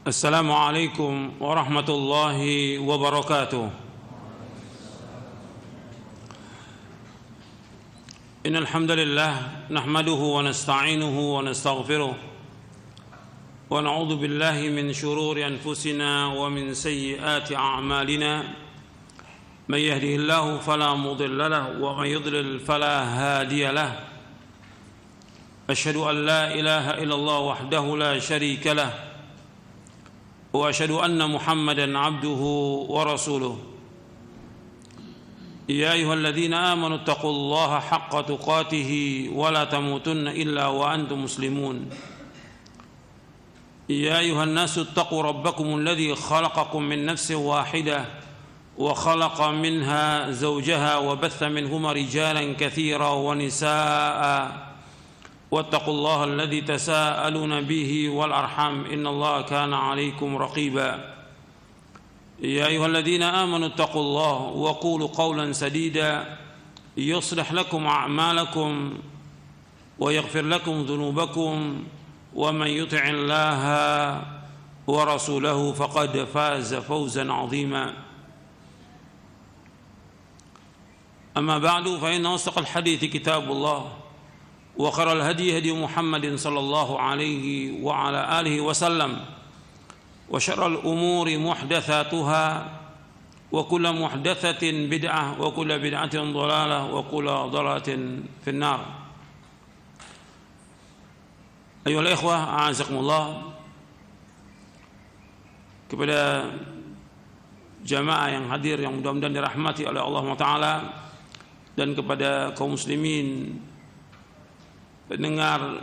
السلام عليكم ورحمة الله وبركاته. إن الحمد لله نحمده ونستعينه ونستغفره ونعوذ بالله من شرور أنفسنا ومن سيئات أعمالنا. من يهده الله فلا مضل له ومن يضلل فلا هادي له. أشهد أن لا إله إلا الله وحده لا شريك له وأشهد أن محمدا عبده ورسوله. يا أيها الذين آمنوا اتقوا الله حق تقاته ولا تموتن إلا وأنتم مسلمون. يا أيها الناس اتقوا ربكم الذي خلقكم من نفس واحدة وخلق منها زوجها وبث منهما رجالا كثيرا ونساء واتقوا الله الذي تساءلون به والأرحام إن الله كان عليكم رقيبا. يا أيها الذين آمنوا اتقوا الله وقولوا قولا سديدا يصلح لكم أعمالكم ويغفر لكم ذنوبكم ومن يطع الله ورسوله فقد فاز فوزا عظيما. أما بعد فإن أصدق الحديث كتاب الله وخير الهدي هدي محمد صلى الله عليه وعلى آله وسلم وشر الأمور محدثاتها وكل محدثة بدعة وكل بدعة ضلالة وكل ضلالة في النار. أيها الإخوة أعزكم الله, kepada jamaah yang hadir yang mudah-mudahan dirahmati oleh Allah Ta'ala, dan kepada kaum muslimin pendengar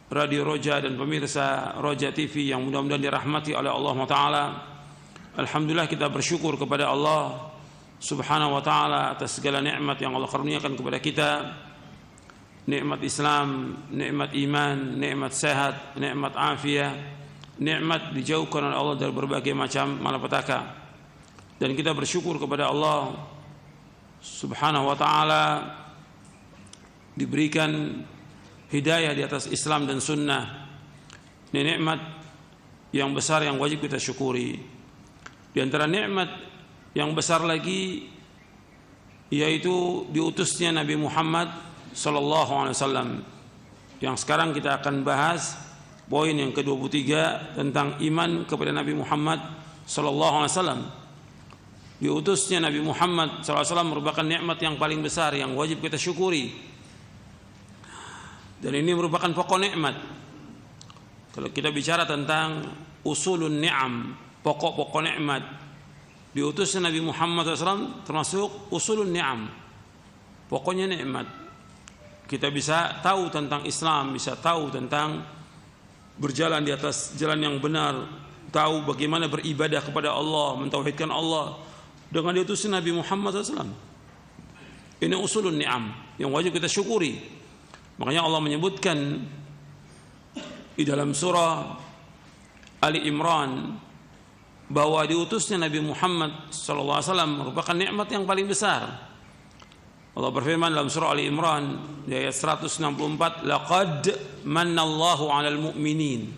Radio Roja dan pemirsa Roja TV yang mudah-mudahan dirahmati oleh Allah Ta'ala. Alhamdulillah, kita bersyukur kepada Allah Subhanahu wa Ta'ala atas segala nikmat yang Allah karuniakan kepada kita. Nikmat Islam, nikmat iman, nikmat sehat, nikmat afiat, nikmat dijauhkan oleh Allah dari berbagai macam malapetaka. Dan kita bersyukur kepada Allah Subhanahu wa Ta'ala diberikan hidayah di atas Islam dan sunnah. Ini nikmat yang besar yang wajib kita syukuri. Di antara nikmat yang besar lagi yaitu diutusnya Nabi Muhammad sallallahu alaihi wasallam, yang sekarang kita akan bahas poin yang ke-23 tentang iman kepada Nabi Muhammad sallallahu alaihi wasallam. Diutusnya Nabi Muhammad sallallahu alaihi wasallam merupakan nikmat yang paling besar yang wajib kita syukuri. Dan ini merupakan pokok nikmat. Kalau kita bicara tentang usulun ni'am, pokok-pokok nikmat, diutusnya Nabi Muhammad SAW termasuk usulun ni'am, pokoknya nikmat. Kita bisa tahu tentang Islam, bisa tahu tentang berjalan di atas jalan yang benar, tahu bagaimana beribadah kepada Allah, mentauhidkan Allah dengan diutusnya Nabi Muhammad SAW. Ini usulun ni'am yang wajib kita syukuri. Makanya Allah menyebutkan di dalam surah Ali Imran bahwa diutusnya Nabi Muhammad SAW merupakan nikmat yang paling besar. Allah berfirman dalam surah Ali Imran di ayat 164, laqad mannallahu 'alal mu'minin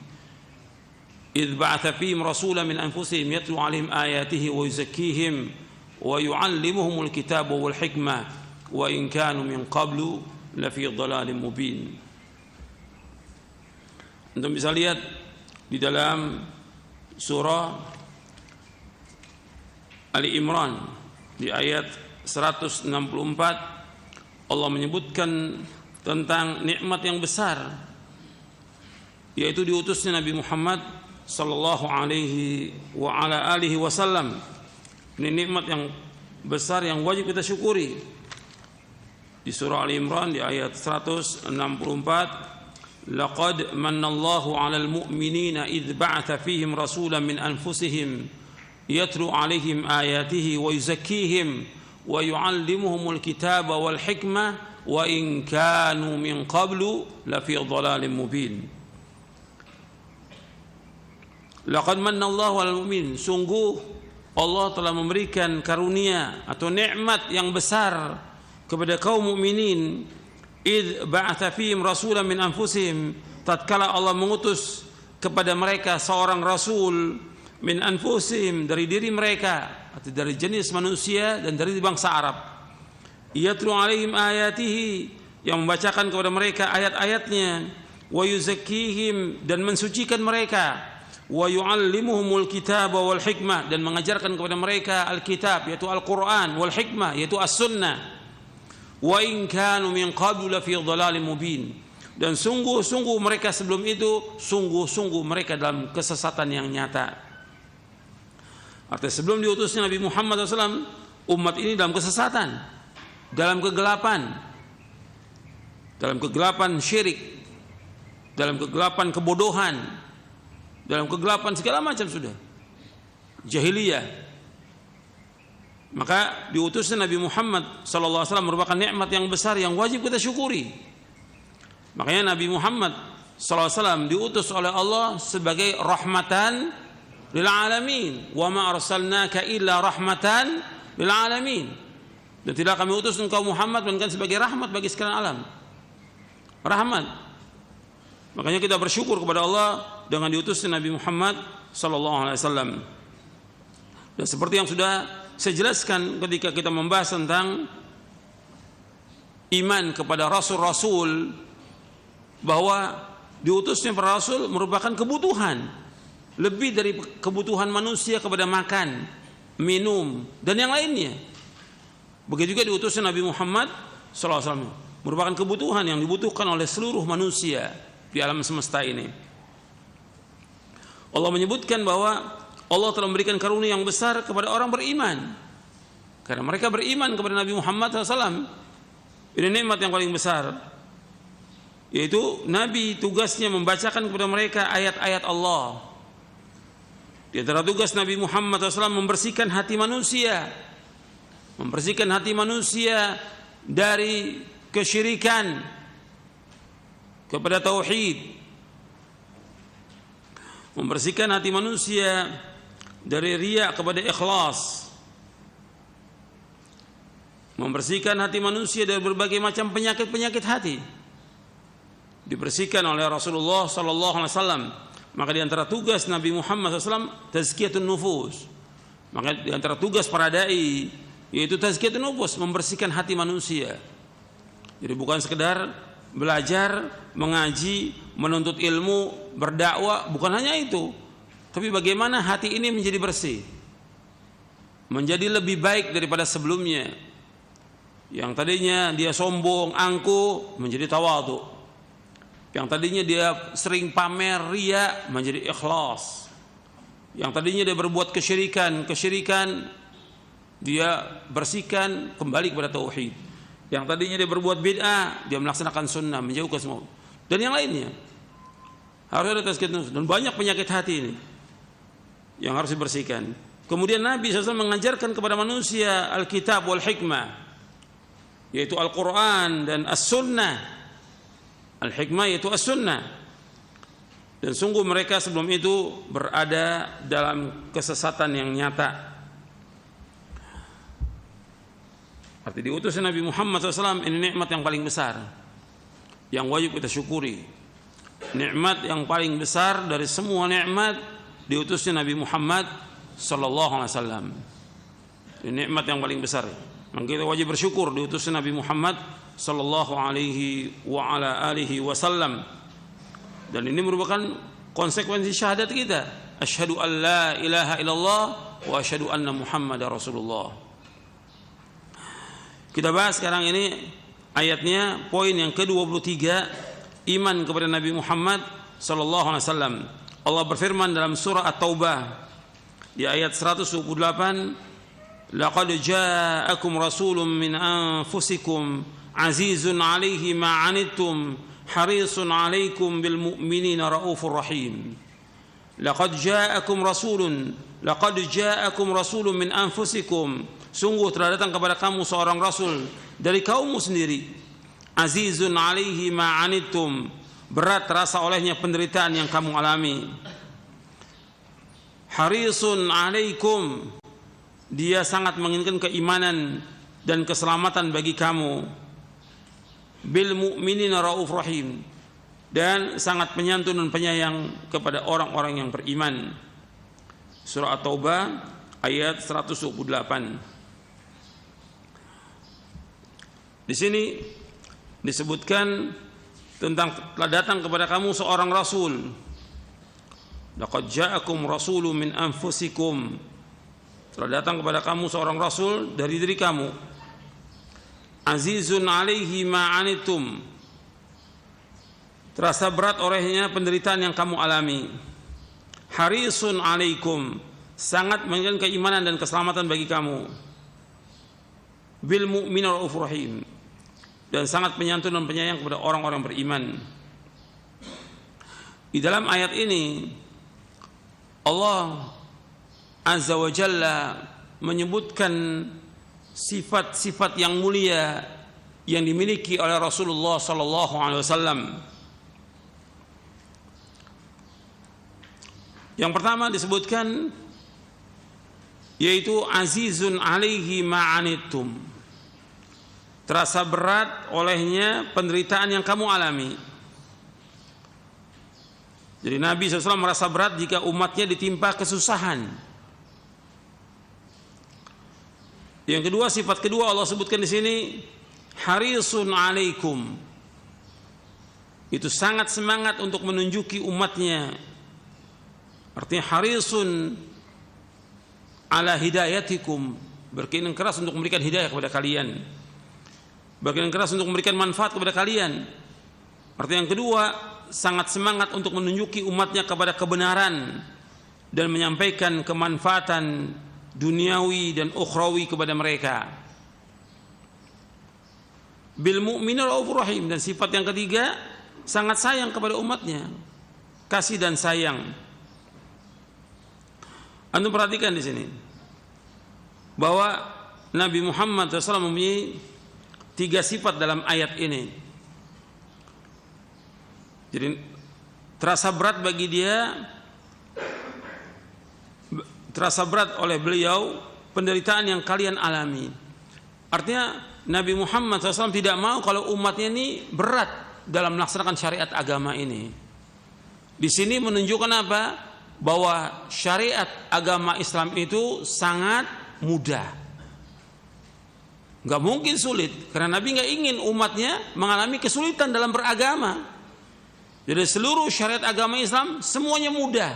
idh ba'atha fihim rasulan min anfusihim yatlu 'alaihim ayatihi wa yuzakkihim wa yu'allimuhumul kitaba wal hikmah wa in kanu min qablu lafi dhalalin mubin. Anda bisa lihat di dalam surah Ali Imran di ayat 164 Allah menyebutkan tentang nikmat yang besar, yaitu diutusnya Nabi Muhammad sallallahu alaihi wa ala alihi wasallam. Ini nikmat yang besar yang wajib kita syukuri. Di surah Ali Imran di ayat 164, laqad mannallahu 'alal mu'minina idh ba'atha fihim rasulan min anfusihim yatlu 'alaihim ayatihi wa yuzakkihim wa yu'allimuhumul kitaba wal hikmah wa in kanu min qablu lafi dhalalin mubin. Laqad mannallahu 'alal mu'minin, sungguh Allah telah memberikan karunia atau nikmat yang besar kepada kaum mukminin. Id ba'atha fihim rasulan min anfusihim, tatkala Allah mengutus kepada mereka seorang rasul min anfusihim, dari diri mereka atau dari jenis manusia dan dari bangsa Arab. Yatlu alaihim ayatihi, yang membacakan kepada mereka ayat-ayatnya, wa yuzakkihim, dan mensucikan mereka, wa yuallimuhumul kitaba wal hikmah, dan mengajarkan kepada mereka alkitab yaitu Al-Qur'an, wal hikmah yaitu as-sunnah. Wa in kanu min qablu la fi dhalalin mubin, dan sungguh-sungguh mereka sebelum itu sungguh-sungguh mereka dalam kesesatan yang nyata. Artinya sebelum diutusnya Nabi Muhammad SAW, umat ini dalam kesesatan, dalam kegelapan syirik, dalam kegelapan kebodohan, dalam kegelapan segala macam sudah jahiliyah. Maka diutusnya Nabi Muhammad SAW merupakan nikmat yang besar yang wajib kita syukuri. Makanya Nabi Muhammad SAW diutus oleh Allah sebagai rahmatan lil alamin, wa ma arsalnaka illa rahmatan lil alamin, dan tidak kami utus engkau Muhammad melainkan sebagai rahmat bagi sekalian alam. Rahmat. Makanya kita bersyukur kepada Allah dengan diutusnya Nabi Muhammad sallallahu alaihi wasallam. Dan seperti yang sudah saya jelaskan ketika kita membahas tentang iman kepada rasul-rasul, bahwa diutusnya para rasul merupakan kebutuhan, lebih dari kebutuhan manusia kepada makan, minum, dan yang lainnya. Begitu juga diutusnya Nabi Muhammad SAW, merupakan kebutuhan yang dibutuhkan oleh seluruh manusia di alam semesta ini. Allah menyebutkan bahwa Allah telah memberikan karunia yang besar kepada orang beriman, karena mereka beriman kepada Nabi Muhammad SAW. Ini nikmat yang paling besar, yaitu Nabi tugasnya membacakan kepada mereka ayat-ayat Allah. Di antara tugas Nabi Muhammad SAW membersihkan hati manusia, dari kesyirikan kepada tauhid, membersihkan hati manusia dari riya kepada ikhlas, membersihkan hati manusia dari berbagai macam penyakit-penyakit hati, dibersihkan oleh Rasulullah SAW. Maka di antara tugas Nabi Muhammad SAW tazkiyatun nufus. Maka di antara tugas para dai yaitu tazkiyatun nufus, membersihkan hati manusia. Jadi bukan sekedar belajar, mengaji, menuntut ilmu, berdakwah, bukan hanya itu. Tapi bagaimana hati ini menjadi bersih, menjadi lebih baik daripada sebelumnya. Yang tadinya dia sombong, angkuh, menjadi tawadhu. Yang tadinya dia sering pamer, riya, menjadi ikhlas. Yang tadinya dia berbuat kesyirikan, dia bersihkan kembali kepada tauhid. Yang tadinya dia berbuat bid'ah, dia melaksanakan sunnah, menjauhkan semua. Dan yang lainnya harus ada tazkiyah. Dan banyak penyakit hati ini yang harus dibersihkan. Kemudian Nabi SAW mengajarkan kepada manusia Alkitab wal hikmah, yaitu Al-Quran dan As-Sunnah. Al-hikmah yaitu as-sunnah. Dan sungguh mereka sebelum itu berada dalam kesesatan yang nyata. Arti diutusnya Nabi Muhammad SAW ini nikmat yang paling besar, yang wajib kita syukuri. Nikmat yang paling besar dari semua nikmat, diutusnya Nabi Muhammad SAW. Ini nikmat yang paling besar, yang kita wajib bersyukur diutusnya Nabi Muhammad sallallahu alaihi wa ala alihi wasallam. Dan ini merupakan konsekuensi syahadat kita, asyhadu an la ilaha illallah wa asyhadu anna muhammadar rasulullah. Kita bahas sekarang ini ayatnya, poin yang ke-23, iman kepada Nabi Muhammad sallallahu alaihi wasallam. Allah berfirman dalam surah At-Taubah di ayat 128, laqad ja'akum rasulun min anfusikum azizun alaihi ma anittum harisun alaikum bil mu'minina raufur rahim. Laqad ja'akum rasulun min anfusikum, sungguh telah datang kepada kamu seorang rasul dari kaummu sendiri. Azizun alaihi ma anittum, berat terasa olehnya penderitaan yang kamu alami. Harisun alaikum, dia sangat menginginkan keimanan dan keselamatan bagi kamu. Bil mu'minina rauf rahim, dan sangat penyantun dan penyayang kepada orang-orang yang beriman. Surah At-Taubah ayat 128. Di sini disebutkan tentang telah datang kepada kamu seorang rasul. Laqad ja'akum rasulun min anfusikum. Telah datang kepada kamu seorang rasul dari diri kamu. Azizun 'alaihi ma 'anittum. Terasa berat olehnya penderitaan yang kamu alami. Harisun 'alaikum. Sangat menginginkan keimanan dan keselamatan bagi kamu. Bil mu'minina raufur rahim. Dan sangat penyantun dan penyayang kepada orang-orang beriman. Di dalam ayat ini Allah Azza wa Jalla menyebutkan sifat-sifat yang mulia yang dimiliki oleh Rasulullah sallallahu alaihi wasallam. Yang pertama disebutkan yaitu azizun alaihi ma'anittum. Terasa berat olehnya penderitaan yang kamu alami. Jadi Nabi SAW merasa berat jika umatnya ditimpa kesusahan. Yang kedua, sifat kedua Allah sebutkan di sini harisun alaikum. Itu sangat semangat untuk menunjuki umatnya. Artinya harisun ala hidayatikum, berkeinginan keras untuk memberikan hidayah kepada kalian, berkeinginan keras untuk memberikan manfaat kepada kalian. Artinya yang kedua, sangat semangat untuk menunjuki umatnya kepada kebenaran dan menyampaikan kemanfaatan duniawi dan ukhrawi kepada mereka. Bil mu'minina raufur rahim. Dan sifat yang ketiga, sangat sayang kepada umatnya, kasih dan sayang. Antum perhatikan di sini bahwa Nabi Muhammad SAW mempunyai 3 sifat dalam ayat ini. Jadi terasa berat bagi dia, terasa berat oleh beliau penderitaan yang kalian alami. Artinya Nabi Muhammad SAW tidak mau kalau umatnya ini berat dalam melaksanakan syariat agama ini. Di sini menunjukkan apa? Bahwa syariat agama Islam itu sangat mudah. Gak mungkin sulit, karena Nabi gak ingin umatnya mengalami kesulitan dalam beragama. Jadi seluruh syariat agama Islam semuanya mudah.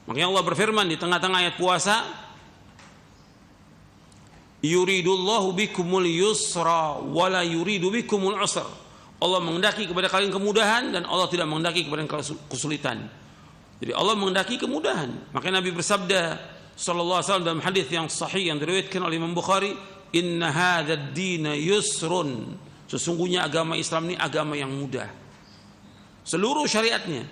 Makanya Allah berfirman di tengah-tengah ayat puasa, yuridullahu bikumul yusra wa la yuridu bikumul usra. Allah menghendaki kepada kalian kemudahan dan Allah tidak menghendaki kepada kalian kesulitan. Jadi Allah menghendaki kemudahan. Makanya Nabi bersabda sallallahu alaihi wasallam dalam hadis yang sahih yang diriwayatkan oleh Imam Bukhari, inna hadzal dina yusrun. Sesungguhnya agama Islam ini agama yang mudah. Seluruh syariatnya,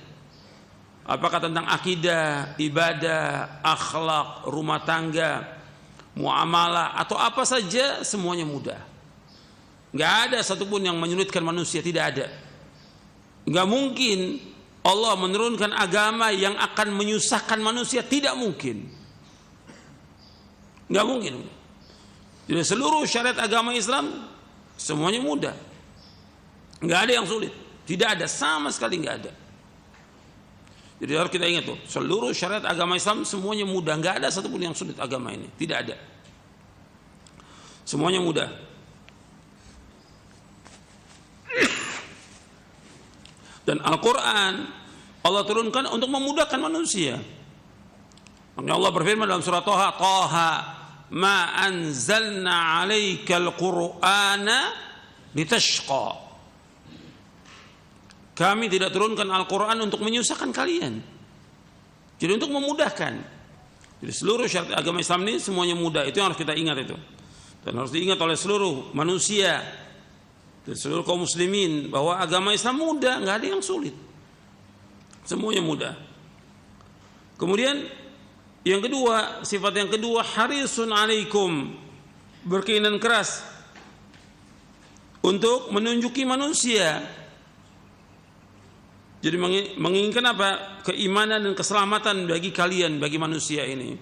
apakah tentang akidah, ibadah, akhlak, rumah tangga, muamalah atau apa saja, semuanya mudah. Gak ada satupun yang menyulitkan manusia, tidak ada. Gak mungkin Allah menurunkan agama yang akan menyusahkan manusia, tidak mungkin. Gak mungkin. Jadi seluruh syariat agama Islam semuanya mudah. Gak ada yang sulit. Tidak ada, sama sekali nggak ada. Jadi harus kita ingat tuh, seluruh syariat agama Islam semuanya mudah, nggak ada satupun yang sulit agama ini, tidak ada. Semuanya mudah. Dan Al-Quran Allah turunkan untuk memudahkan manusia. Makanya Allah berfirman dalam surah Toha, Toha ma anzalna alaikal Qur'ana litashqa. Kami tidak turunkan Al-Quran untuk menyusahkan kalian, jadi untuk memudahkan. Jadi seluruh syariat agama Islam ini semuanya mudah. Itu yang harus kita ingat itu. Dan harus diingat oleh seluruh manusia dan seluruh kaum muslimin bahwa agama Islam mudah, nggak ada yang sulit. Semuanya mudah. Kemudian yang kedua, sifat yang kedua, harisun alaikum, berkeinginan keras untuk menunjuki manusia. Jadi menginginkan apa? Keimanan dan keselamatan bagi kalian, bagi manusia ini.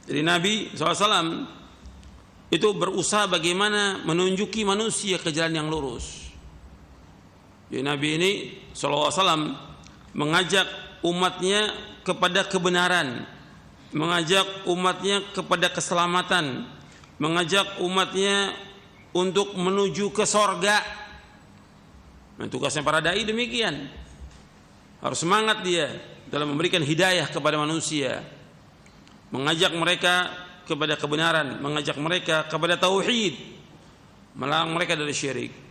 Jadi Nabi SAW itu berusaha bagaimana menunjuki manusia ke jalan yang lurus. Jadi Nabi ini sallallahu alaihi wasallam mengajak umatnya kepada kebenaran, mengajak umatnya kepada keselamatan, mengajak umatnya untuk menuju ke sorga. Nah, tugasnya para dai demikian. Harus semangat dia dalam memberikan hidayah kepada manusia, mengajak mereka kepada kebenaran, mengajak mereka kepada tauhid, melarang mereka dari syirik.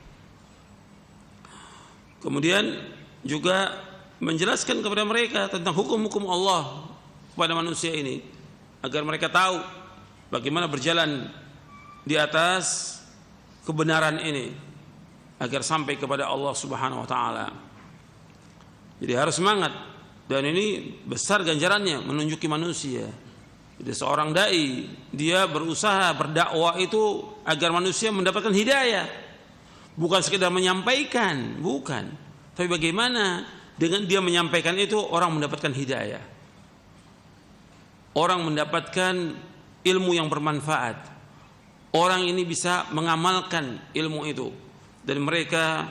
Kemudian juga menjelaskan kepada mereka tentang hukum-hukum Allah kepada manusia ini, agar mereka tahu bagaimana berjalan di atas kebenaran ini, agar sampai kepada Allah Subhanahu wa taala. Jadi harus semangat, dan ini besar ganjarannya menunjuki manusia. Jadi seorang dai dia berusaha berdakwah itu agar manusia mendapatkan hidayah, bukan sekedar menyampaikan, bukan, tapi bagaimana dengan dia menyampaikan itu orang mendapatkan hidayah, orang mendapatkan ilmu yang bermanfaat, orang ini bisa mengamalkan ilmu itu, dan mereka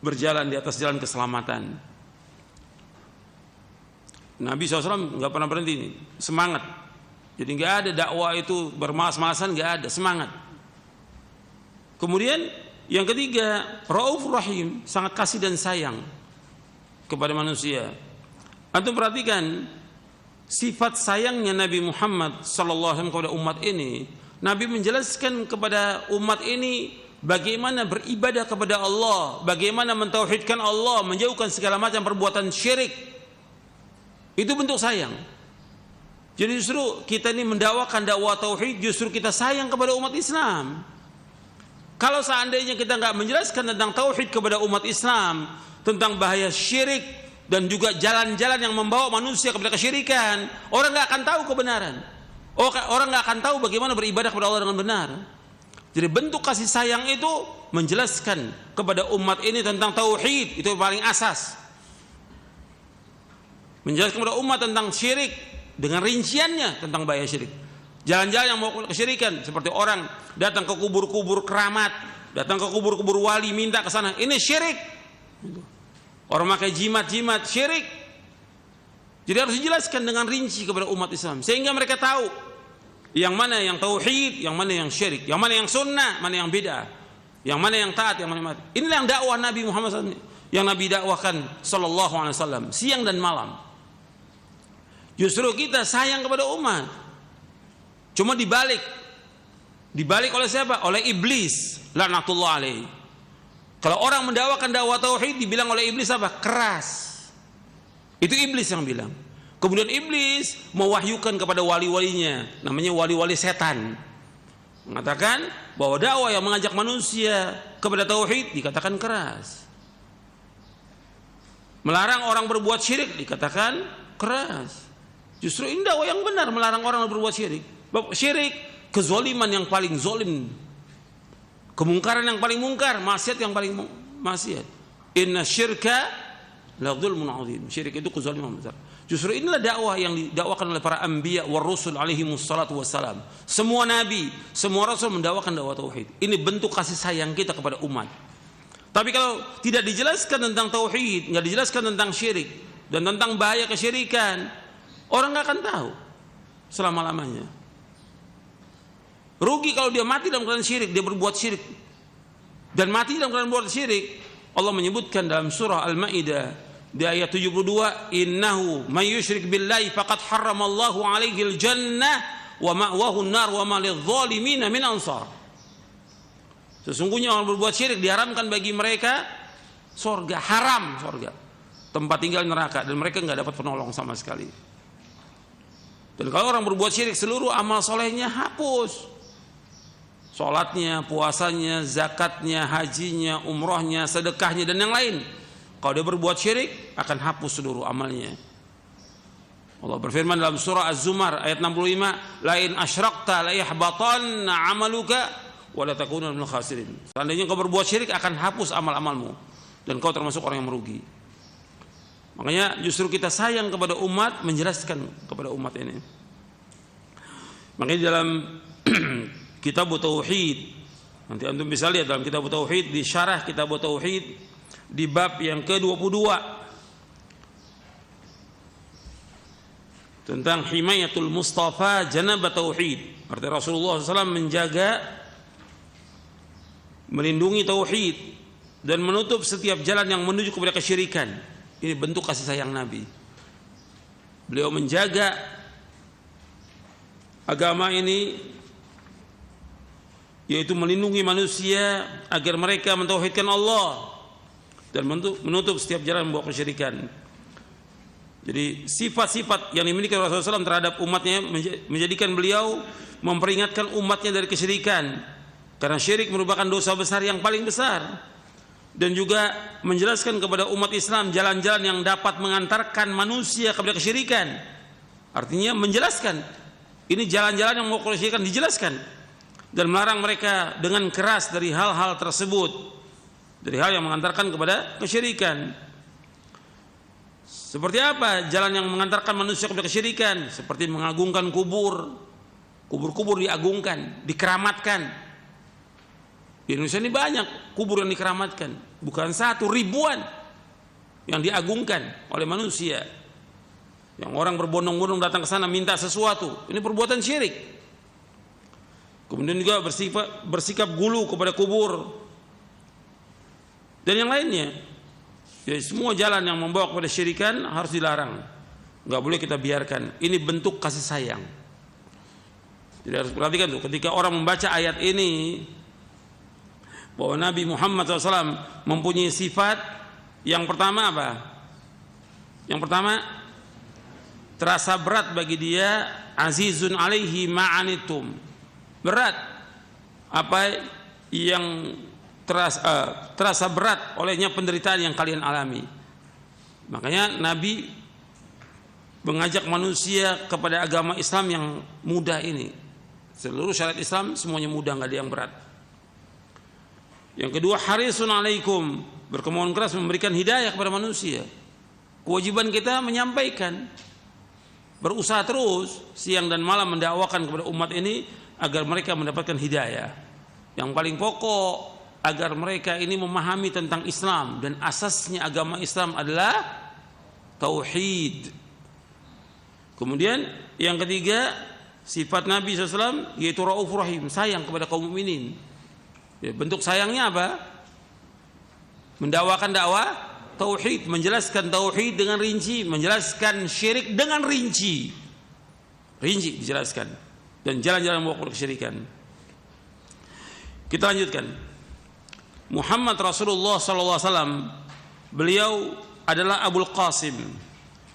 berjalan di atas jalan keselamatan. Nabi SAW nggak pernah berhenti nih, semangat. Jadi nggak ada dakwah itu bermalas-malasan, nggak ada, semangat. Kemudian yang ketiga, Raufur Rahim, sangat kasih dan sayang kepada manusia. Antum perhatikan sifat sayangnya Nabi Muhammad SAW kepada umat ini. Nabi menjelaskan kepada umat ini bagaimana beribadah kepada Allah, bagaimana mentauhidkan Allah, menjauhkan segala macam perbuatan syirik. Itu bentuk sayang. Jadi justru kita ini mendakwakan dakwah tauhid, justru kita sayang kepada umat Islam. Kalau seandainya kita nggak menjelaskan tentang tauhid kepada umat Islam, tentang bahaya syirik dan juga jalan-jalan yang membawa manusia kepada kesyirikan, orang nggak akan tahu kebenaran. Orang nggak akan tahu bagaimana beribadah kepada Allah dengan benar. Jadi bentuk kasih sayang itu menjelaskan kepada umat ini tentang tauhid, itu yang paling asas. Menjelaskan kepada umat tentang syirik dengan rinciannya tentang bahaya syirik. Jalan-jalan yang mau kesyirikan, seperti orang datang ke kubur-kubur keramat, datang ke kubur-kubur wali minta ke sana, ini syirik. Orang pakai jimat-jimat, syirik. Jadi harus dijelaskan dengan rinci kepada umat Islam sehingga mereka tahu yang mana yang tauhid, yang mana yang syirik, yang mana yang sunnah, mana yang bid'ah, yang mana yang taat, yang mana yang mati. Inilah yang dakwah Nabi Muhammad SAW, yang Nabi dakwahkan sallallahu alaihi wasallam siang dan malam. Justru kita sayang kepada umat. Cuma dibalik oleh siapa? Oleh iblis, laknatullah alaihi. Kalau orang mendakwakan dakwah tauhid dibilang oleh iblis apa? Keras. Itu iblis yang bilang. Kemudian iblis mewahyukan kepada wali-walinya, namanya wali-wali setan, mengatakan bahwa dakwah yang mengajak manusia kepada tauhid dikatakan keras. Melarang orang berbuat syirik dikatakan keras. Justru ini dakwah yang benar, melarang orang berbuat syirik. Syirik, kezaliman yang paling zalim, kemungkaran yang paling mungkar, maksiat yang paling maksiat. Inna syirka la dzulmun adzim. Syirik itu kezaliman besar. Justru inilah dakwah yang didakwakan oleh para anbiya war rusul alaihi wassalatu wassalam. Semua nabi, semua rasul mendakwakan dakwah tauhid. Ini bentuk kasih sayang kita kepada umat. Tapi kalau tidak dijelaskan tentang tauhid, nggak dijelaskan tentang syirik dan tentang bahaya kesyirikan, orang nggak akan tahu selama-lamanya. Rugi kalau dia mati dalam keadaan syirik, dia berbuat syirik dan mati dalam keadaan berbuat syirik. Allah menyebutkan dalam surah Al-Maidah di ayat 72, innahu may yusyrik billahi faqad harramallahu alaihil jannah wa ma'wahu an-nar wa ma lidh-dhalimin min ansar. Sesungguhnya orang berbuat syirik diharamkan bagi mereka surga, haram surga, tempat tinggal neraka, dan mereka enggak dapat penolong sama sekali. Dan kalau orang berbuat syirik, seluruh amal solehnya hapus. Salatnya, puasanya, zakatnya, hajinya, umrohnya, sedekahnya, dan yang lain. Kalau dia berbuat syirik, akan hapus seluruh amalnya. Allah berfirman dalam surah Az-Zumar ayat 65, la in asyrakta la yahbatanna amaluka wa la takunanna minal khasirin. Seandainya kau berbuat syirik, akan hapus amal-amalmu dan kau termasuk orang yang merugi. Makanya justru kita sayang kepada umat, menjelaskan kepada umat ini. Makanya dalam Kitab Tauhid, nanti antum bisa lihat dalam Kitab Tauhid, di syarah Kitab Tauhid di bab yang ke-22 tentang himayatul Mustafa janaba tauhid. Artinya Rasulullah SAW menjaga, melindungi tauhid dan menutup setiap jalan yang menuju kepada kesyirikan. Ini bentuk kasih sayang Nabi. Beliau menjaga agama ini, yaitu melindungi manusia agar mereka mentauhidkan Allah dan menutup setiap jalan membawa kesyirikan. Jadi sifat-sifat yang dimiliki Rasulullah SAW terhadap umatnya menjadikan beliau memperingatkan umatnya dari kesyirikan, karena syirik merupakan dosa besar yang paling besar, dan juga menjelaskan kepada umat Islam jalan-jalan yang dapat mengantarkan manusia kepada kesyirikan. Artinya menjelaskan ini jalan-jalan yang mau kesyirikan, dijelaskan dan melarang mereka dengan keras dari hal-hal tersebut, dari hal yang mengantarkan kepada kesyirikan. Seperti apa jalan yang mengantarkan manusia kepada kesyirikan? Seperti mengagungkan kubur. Kubur-kubur diagungkan, dikeramatkan. Di Indonesia ini banyak kubur yang dikeramatkan, bukan satu, ribuan yang diagungkan oleh manusia. Yang orang berbondong-bondong datang ke sana minta sesuatu, ini perbuatan syirik. Kemudian juga bersikap gulu kepada kubur dan yang lainnya. Jadi semua jalan yang membawa kepada syirikan harus dilarang, nggak boleh kita biarkan. Ini bentuk kasih sayang. Jadi harus perhatikan tuh, ketika orang membaca ayat ini bahwa Nabi Muhammad SAW mempunyai sifat yang pertama apa? Yang pertama, terasa berat bagi dia, azizun alaihi ma'anitum. Berat apa yang terasa berat olehnya penderitaan yang kalian alami. Makanya Nabi mengajak manusia kepada agama Islam yang mudah ini. Seluruh syariat Islam semuanya mudah, nggak ada yang berat. Yang kedua, harisun alaikum, berkemauan keras memberikan hidayah kepada manusia. Kewajiban kita menyampaikan, berusaha terus siang dan malam mendakwakan kepada umat ini agar mereka mendapatkan hidayah. Yang paling pokok agar mereka ini memahami tentang Islam, dan asasnya agama Islam adalah tauhid. Kemudian yang ketiga, sifat Nabi SAW yaitu Raufur Rahim, sayang kepada kaum mukminin. Ya, bentuk sayangnya apa? Mendakwakan dakwah tauhid, menjelaskan tauhid dengan rinci, menjelaskan syirik dengan rinci. Rinci dijelaskan, dan jalan-jalan membawa kesyirikan. Kita lanjutkan. Muhammad Rasulullah SAW, beliau adalah Abul Qasim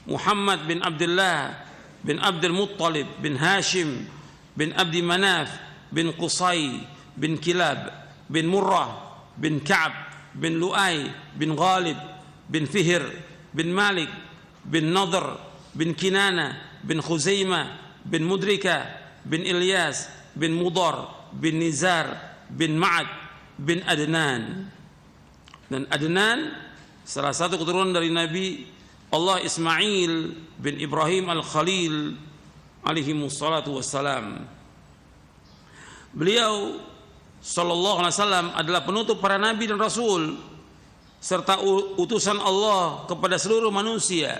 Muhammad bin Abdullah bin Abdul Muttalib bin Hashim bin Abdi Manaf bin Qusay bin Kilab bin Murrah bin Ka'ab bin Lu'ay bin Ghalib bin Fihr bin Malik bin Nadr bin Kinana bin Khuzaimah bin Mudrika bin Ilyas bin Mudar bin Nizar bin Ma'ad bin Adnan. Dan Adnan salah satu keturunan dari Nabi Allah Ismail bin Ibrahim Al-Khalil alaihi wassalatu wassalam. Beliau sallallahu alaihi wasallam adalah penutup para nabi dan rasul serta utusan Allah kepada seluruh manusia.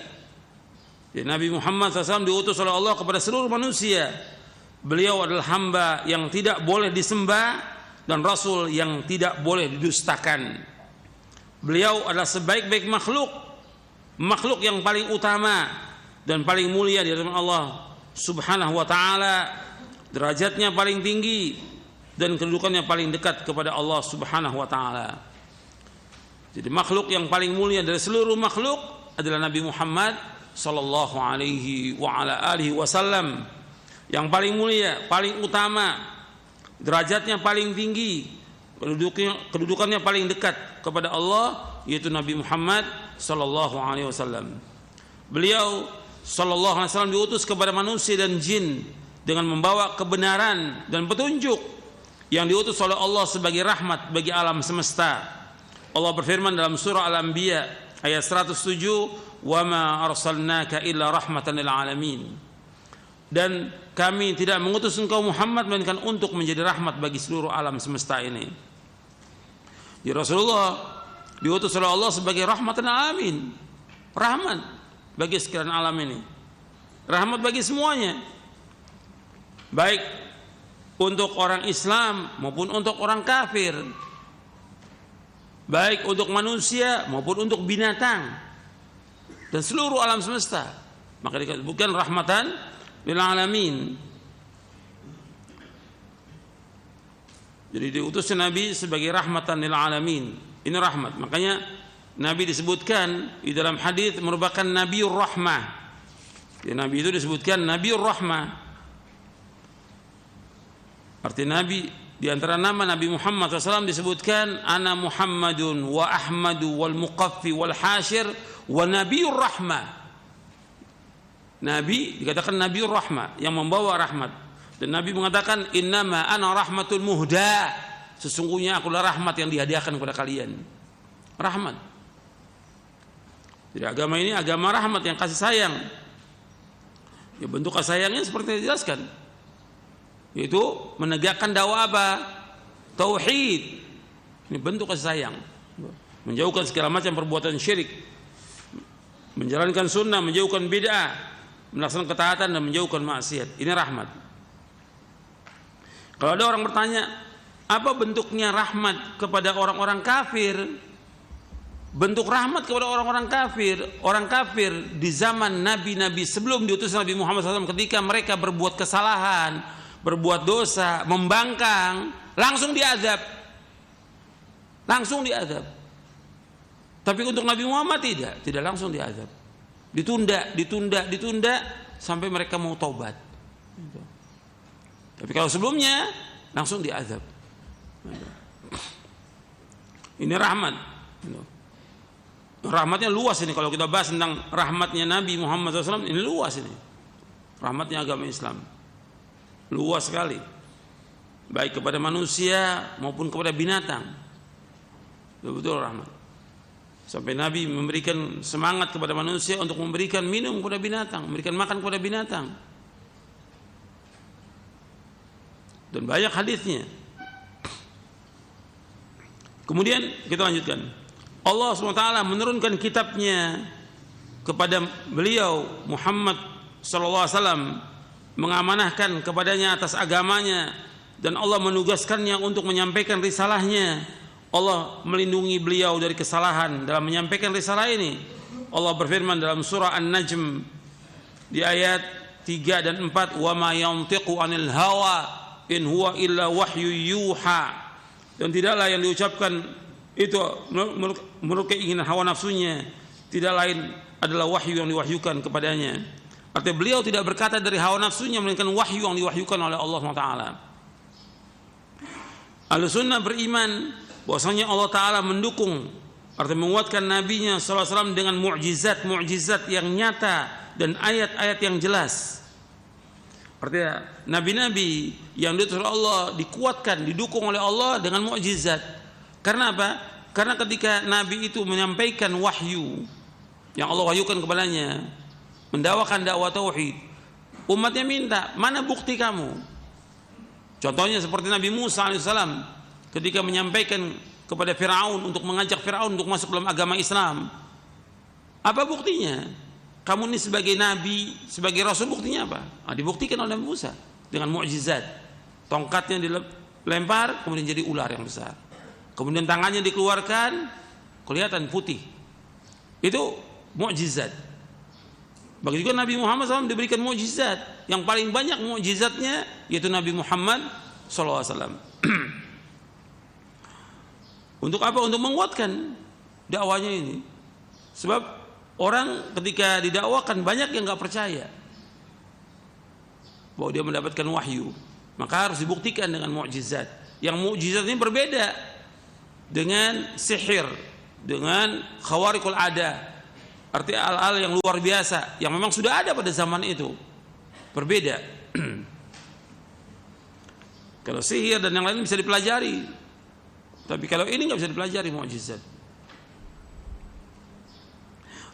Ya, Nabi Muhammad SAW diutus oleh Allah kepada seluruh manusia. Beliau adalah hamba yang tidak boleh disembah dan rasul yang tidak boleh didustakan. Beliau adalah sebaik-baik makhluk yang paling utama dan paling mulia di hadapan Allah Subhanahu wa taala. Derajatnya paling tinggi dan kedudukannya paling dekat kepada Allah Subhanahu wa taala. Jadi makhluk yang paling mulia dari seluruh makhluk adalah Nabi Muhammad sallallahu alaihi wa ala alihi wasallam. Yang paling mulia, paling utama, derajatnya paling tinggi, kedudukannya paling dekat kepada Allah, yaitu Nabi Muhammad sallallahu alaihi wasallam. Beliau sallallahu alaihi wasallam diutus kepada manusia dan jin dengan membawa kebenaran dan petunjuk, yang diutus oleh Allah sebagai rahmat bagi alam semesta. Allah berfirman dalam surah Al-Anbiya ayat 107, "Wa ma arsalnaka illa rahmatan lil alamin." Dan kami tidak mengutus engkau Muhammad melainkan untuk menjadi rahmat bagi seluruh alam semesta ini. Ya, Rasulullah diutus oleh Allah sebagai rahmatan alamin, rahmat bagi sekalian alam ini, rahmat bagi semuanya, baik untuk orang Islam maupun untuk orang kafir, baik untuk manusia maupun untuk binatang dan seluruh alam semesta. Maka disebutkan rahmatan lil alamin. Jadi diutusnya Nabi sebagai rahmatan lil alamin. Ini rahmat. Makanya Nabi disebutkan di dalam hadis merupakan Nabiur Rahmah. Ya, Nabi itu disebutkan Nabiur Rahmah. Arti Nabi, di antara nama Nabi Muhammad SAW disebutkan Ana Muhammadun wa Ahmadu wal Muqaffi wal Hashir wa Nabiur Rahmah. Nabi dikatakan Nabiur Rahmah, yang membawa rahmat. Dan Nabi mengatakan innama ana rahmatul muhda, sesungguhnya akulah rahmat yang dihadiahkan kepada kalian. Rahmat. Jadi agama ini agama rahmat, yang kasih sayang. Ya, bentuk kasih sayangnya seperti yang dijelaskan, yaitu menegakkan dakwah apa? Tauhid. Ini bentuk kasih sayang. Menjauhkan segala macam perbuatan syirik, menjalankan sunnah, menjauhkan bid'ah, melaksanakan ketaatan dan menjauhkan maksiat. Ini rahmat. Kalau ada orang bertanya, apa bentuknya rahmat kepada orang-orang kafir? Bentuk rahmat kepada orang-orang kafir, orang kafir di zaman nabi-nabi sebelum diutus Nabi Muhammad SAW, ketika mereka berbuat kesalahan, berbuat dosa, membangkang, langsung diazab. Langsung diazab. Tapi untuk Nabi Muhammad tidak langsung diazab. Ditunda sampai mereka mau taubat. Tapi kalau sebelumnya langsung diazab. Ini rahmat. Rahmatnya luas ini. Kalau kita bahas tentang rahmatnya Nabi Muhammad SAW, ini luas ini. Rahmatnya agama Islam luas sekali, baik kepada manusia maupun kepada binatang. Betul rahmat. Sampai Nabi memberikan semangat kepada manusia untuk memberikan minum kepada binatang, memberikan makan kepada binatang. Dan banyak hadisnya. Kemudian kita lanjutkan. Allah SWT menurunkan kitabnya kepada beliau Muhammad SAW, mengamanahkan kepadanya atas agamanya, dan Allah menugaskannya untuk menyampaikan risalahnya. Allah melindungi beliau dari kesalahan dalam menyampaikan risalah ini. Allah berfirman dalam surah An-Najm di ayat 3 dan 4, wa ma yantiqu anil hawa in huwa illa wahyu yuha. Dan tidaklah yang diucapkan itu menurut keinginan hawa nafsunya, tidak lain adalah wahyu yang diwahyukan kepadanya. Artinya beliau tidak berkata dari hawa nafsunya, melainkan wahyu yang diwahyukan oleh Allah SWT. Ahlussunnah beriman bahwasanya Allah Ta'ala mendukung, artinya menguatkan nabinya SAW dengan mu'jizat yang nyata dan ayat-ayat yang jelas. Artinya nabi-nabi yang diutus oleh Allah dikuatkan, didukung oleh Allah dengan mukjizat. Karena apa? Karena ketika nabi itu menyampaikan wahyu yang Allah wahyukan kepadanya, mendakwakan dakwah tauhid, umatnya minta, mana bukti kamu? Contohnya seperti Nabi Musa alaihissalam ketika menyampaikan kepada Firaun, untuk mengajak Firaun untuk masuk dalam agama Islam. Apa buktinya? Kamu ini sebagai nabi, sebagai rasul, buktinya apa? Dibuktikan oleh Musa dengan mukjizat. Tongkatnya dilempar, kemudian jadi ular yang besar. Kemudian tangannya dikeluarkan, kelihatan putih. Itu mukjizat. Begitu juga Nabi Muhammad SAW diberikan mukjizat. Yang paling banyak mukjizatnya yaitu Nabi Muhammad SAW. Untuk apa? Untuk menguatkan dakwanya ini. Sebab orang ketika didakwakan banyak yang nggak percaya bahwa dia mendapatkan wahyu, maka harus dibuktikan dengan mukjizat. Yang mukjizat ini berbeda dengan sihir, dengan khawariqul ada. Artinya hal-hal yang luar biasa yang memang sudah ada pada zaman itu. Berbeda. Kalau sihir dan yang lain bisa dipelajari, tapi kalau ini nggak bisa dipelajari mukjizat.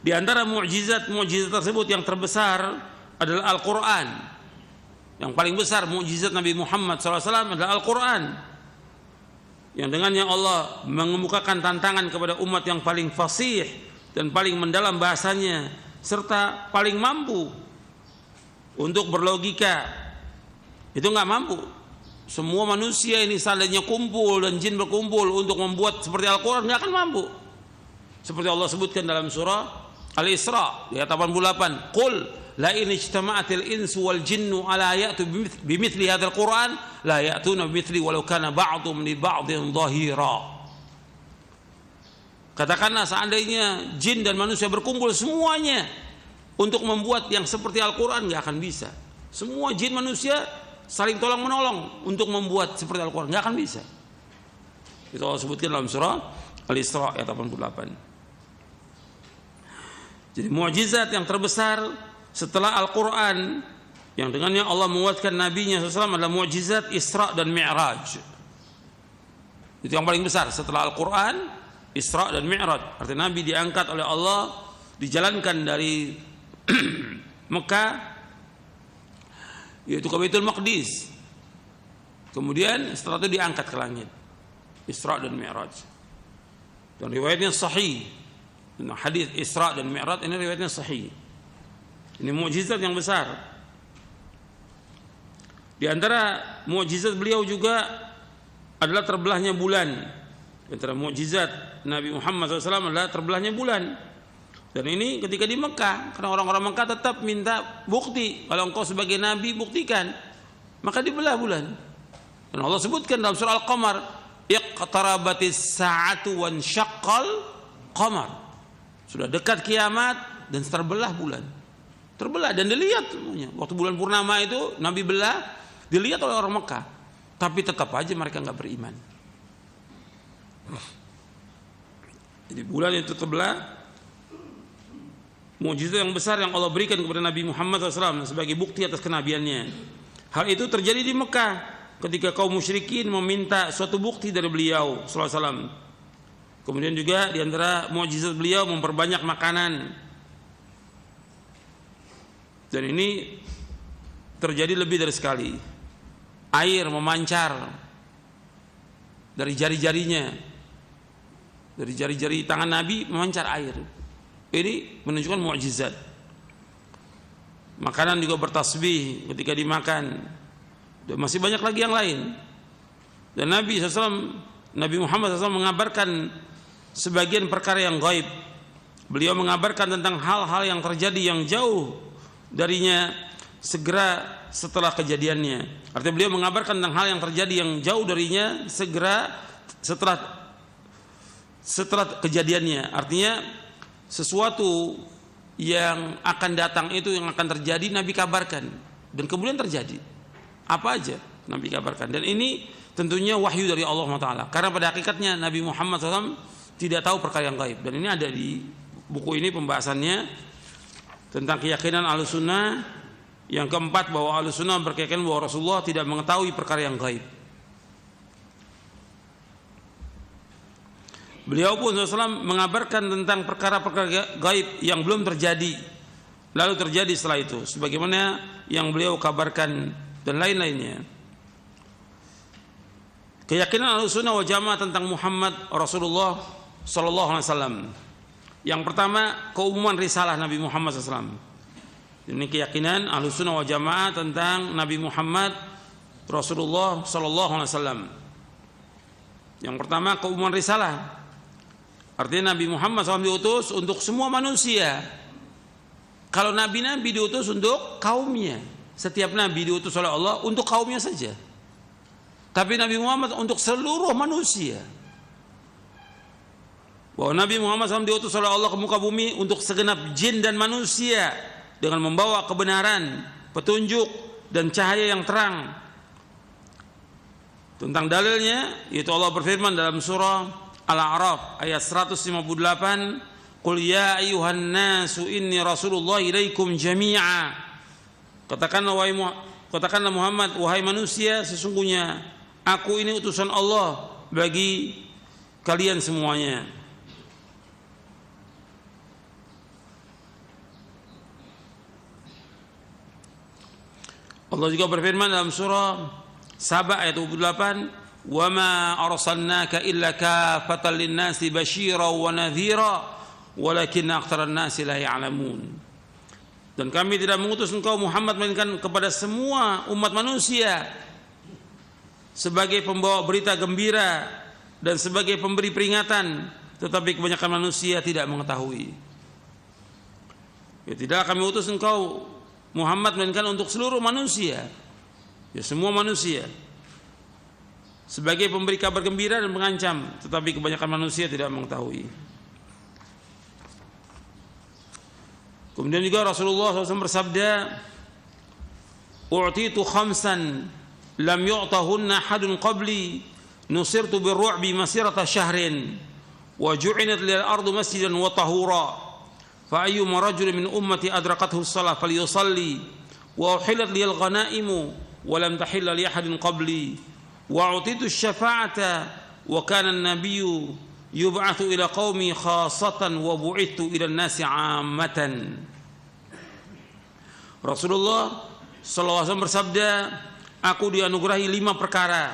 Di antara mukjizat tersebut yang terbesar adalah Al-Quran. Yang paling besar mukjizat Nabi Muhammad SAW adalah Al-Quran. yang dengannya Allah mengemukakan tantangan kepada umat yang paling fasih dan paling mendalam bahasanya serta paling mampu untuk berlogika. Itu nggak mampu. Semua manusia ini seandainya kumpul dan jin berkumpul untuk membuat seperti Al-Quran, nggak akan mampu. Seperti Allah sebutkan dalam surah Al-Isra di ayat 88, "Qul la in ijtama'atil insu wal jinnu ala ya'tu bimithli hadzal Qur'an la ya'tuna bimithli walau kana ba'dhum li ba'dhin dhahira." Katakanlah seandainya jin dan manusia berkumpul semuanya untuk membuat yang seperti Al-Quran, nggak akan bisa. Semua jin manusia saling tolong menolong untuk membuat seperti Al-Quran, nggak akan bisa. Itu Allah sebutkan dalam surah Al-Isra ayat 88. Jadi mukjizat yang terbesar setelah Al-Quran yang dengannya Allah menguatkan Nabi-Nya SAW adalah mukjizat Isra dan Mi'raj. Itu yang paling besar setelah Al-Quran, Isra dan Mi'raj. Artinya Nabi diangkat oleh Allah, dijalankan dari Mekah yaitu ke Baitul Maqdis. Kemudian setelah itu diangkat ke langit. Isra dan Mi'raj. Dan riwayatnya sahih. Hadis Isra dan Mi'raj ini riwayatnya sahih. Ini mukjizat yang besar. Di antara mukjizat beliau juga adalah terbelahnya bulan. Antara mukjizat Nabi Muhammad SAW adalah terbelahnya bulan. Dan ini ketika di Mekah, karena orang-orang Mekah tetap minta bukti. Kalau engkau sebagai Nabi buktikan, maka dibelah bulan. Dan Allah sebutkan dalam surah Al-Qamar, "Iqtarabatis sa'atu wan syaqqal qamar." Sudah dekat kiamat dan terbelah bulan. Terbelah dan dilihat semuanya. Waktu bulan purnama itu Nabi belah, dilihat oleh orang Mekah. Tapi tetap aja mereka enggak beriman. Jadi bulan itu terbelah. Mukjizat yang besar yang Allah berikan kepada Nabi Muhammad SAW sebagai bukti atas kenabiannya. Hal itu terjadi di Mekah ketika kaum musyrikin meminta suatu bukti dari beliau SAW. Kemudian juga di antara mukjizat beliau memperbanyak makanan. Dan ini terjadi lebih dari sekali. Air memancar dari jari-jarinya. Dari jari-jari tangan Nabi memancar air. Ini menunjukkan mukjizat. Makanan juga bertasbih ketika dimakan. Dan masih banyak lagi yang lain. Dan Nabi SAW, Nabi Muhammad SAW mengabarkan sebagian perkara yang gaib. Beliau mengabarkan tentang hal-hal yang terjadi yang jauh darinya segera setelah kejadiannya. Artinya beliau mengabarkan tentang hal yang terjadi yang jauh darinya segera setelah kejadiannya. Artinya sesuatu yang akan datang itu yang akan terjadi Nabi kabarkan dan kemudian terjadi. Apa aja Nabi kabarkan. Dan ini tentunya wahyu dari Allah SWT. Karena pada hakikatnya Nabi Muhammad SAW tidak tahu perkara yang gaib. Dan ini ada di buku ini pembahasannya tentang keyakinan Ahlussunnah. Yang keempat, bahwa Ahlussunnah berkeyakinan bahwa Rasulullah tidak mengetahui perkara yang gaib. Beliau pun SAW mengabarkan tentang perkara-perkara gaib yang belum terjadi, lalu terjadi setelah itu, sebagaimana yang beliau kabarkan dan lain-lainnya. Keyakinan Ahlussunnah wal Jamaah tentang Muhammad Rasulullah Sallallahu Alaihi Wasallam. Yang pertama, keumuman risalah Nabi Muhammad SAW. Ini keyakinan Ahlussunnah wal Jamaah tentang Nabi Muhammad Rasulullah Sallallahu Alaihi Wasallam. Yang pertama, keumuman risalah. Artinya Nabi Muhammad SAW diutus untuk semua manusia. Kalau nabi-nabi diutus untuk kaumnya. Setiap nabi diutus oleh Allah untuk kaumnya saja. Tapi Nabi Muhammad untuk seluruh manusia. Bahwa Nabi Muhammad SAW diutus oleh Allah ke muka bumi untuk segenap jin dan manusia dengan membawa kebenaran, petunjuk dan cahaya yang terang. Tentang dalilnya, yaitu Allah berfirman dalam surah Al-A'raf ayat 158, "Qul ya ayyuhan nasu inni Rasulullah ilaikum jami'a." Katakanlah Muhammad, wahai manusia, sesungguhnya aku ini utusan Allah bagi kalian semuanya. Allah juga berfirman dalam surah Saba ayat 28, wa ma arsalnaka illa kafatan lin-nasi basyira wa nadhira walakinna aktsaran nasi la ya'lamun. Dan kami tidak mengutus engkau Muhammad melainkan kepada semua umat manusia sebagai pembawa berita gembira dan sebagai pemberi peringatan, tetapi kebanyakan manusia tidak mengetahui. Ya, tidak kami utus engkau Muhammad melainkan untuk seluruh manusia, ya semua manusia, sebagai pemberi kabar gembira dan mengancam, tetapi kebanyakan manusia tidak mengetahui. Kemudian juga Rasulullah SAW bersabda, "U'titu khamsan lam yu'tahunna ahadun qabli, nusirtu birru'bi masirata syahrin, wa ju'inat lil ardu masjidan wa tahura, fa ayyuma rajulin min ummati adrakathu as-salah falyusalli, wa uhillat lil ghanaimu wa lam tahilla li ahadin qabli, wa u'titu asy-syafa'ata wa kana an-nabiyyu yub'atsu ila qaumi khassatan wa bu'ithu ila an-nasi 'ammatan." Rasulullah SAW bersabda, aku dianugerahi 5 perkara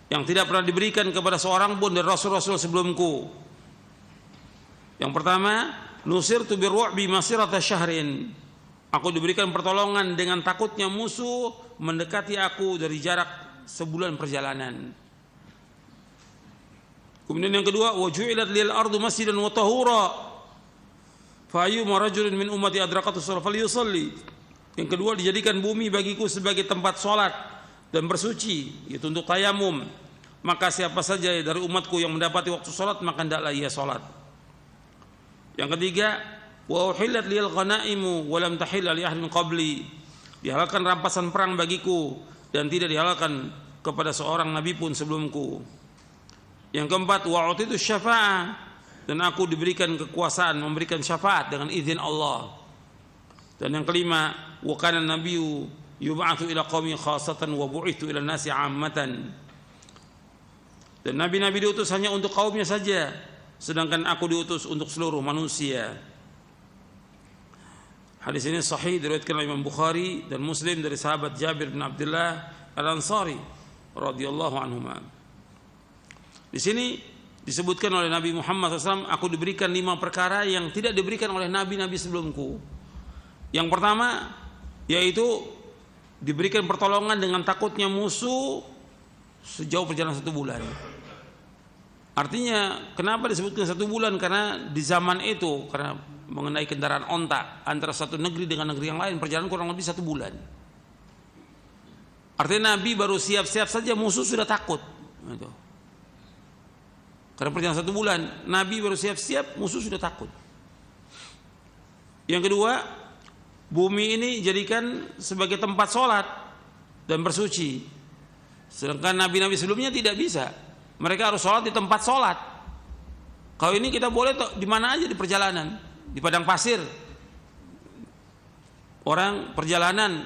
yang tidak pernah diberikan kepada seorang pun dari rasul-rasul sebelumku. Yang pertama, nusirtu birru'bi masirata syahrin. Aku diberikan pertolongan dengan takutnya musuh mendekati aku dari jarak sebulan perjalanan. Kemudian yang kedua, wa ju'ilat lil ardu masjidan wa tahura, fa ayyuma rajulin min ummati adrakatu shalah falyusalli. Yang kedua, dijadikan bumi bagiku sebagai tempat sholat dan bersuci, itu untuk tayamum. Maka siapa saja dari umatku yang mendapati waktu sholat, maka hendaklah ia sholat. Yang ketiga, wa uhillat lil ghanaimu wa lam tahilla li ahadin qabli. Dihalalkan rampasan perang bagiku dan tidak dihalalkan kepada seorang nabi pun sebelumku. Yang keempat, wa utitu syafa'ah, dan aku diberikan kekuasaan memberikan syafaat dengan izin Allah. Dan yang kelima, wa kana an-nabiyyu yub'atsu ila qaumi khassatan wa bu'ithu ila nasi 'ammatan. Dan nabi-nabi diutus hanya untuk kaumnya saja, sedangkan aku diutus untuk seluruh manusia. Hadis ini sahih diriwayatkan oleh Imam Bukhari dan Muslim dari sahabat Jabir bin Abdullah Al-Ansari radhiyallahu anhuma. Di sini disebutkan oleh Nabi Muhammad SAW, aku diberikan 5 perkara yang tidak diberikan oleh nabi-nabi sebelumku. Yang pertama, yaitu diberikan pertolongan dengan takutnya musuh sejauh perjalanan 1 bulan. Artinya, kenapa disebutkan 1 bulan? Karena di zaman itu, karena mengenai kendaraan onta antara satu negeri dengan negeri yang lain, perjalanan kurang lebih 1 bulan. Artinya Nabi baru siap-siap saja musuh sudah takut. Karena perjalanan 1 bulan, Nabi baru siap-siap musuh sudah takut. Yang kedua, bumi ini jadikan sebagai tempat sholat dan bersuci. Sedangkan nabi-nabi sebelumnya tidak bisa. Mereka harus sholat di tempat sholat. Kalau ini kita boleh di mana aja di perjalanan, di padang pasir. Orang perjalanan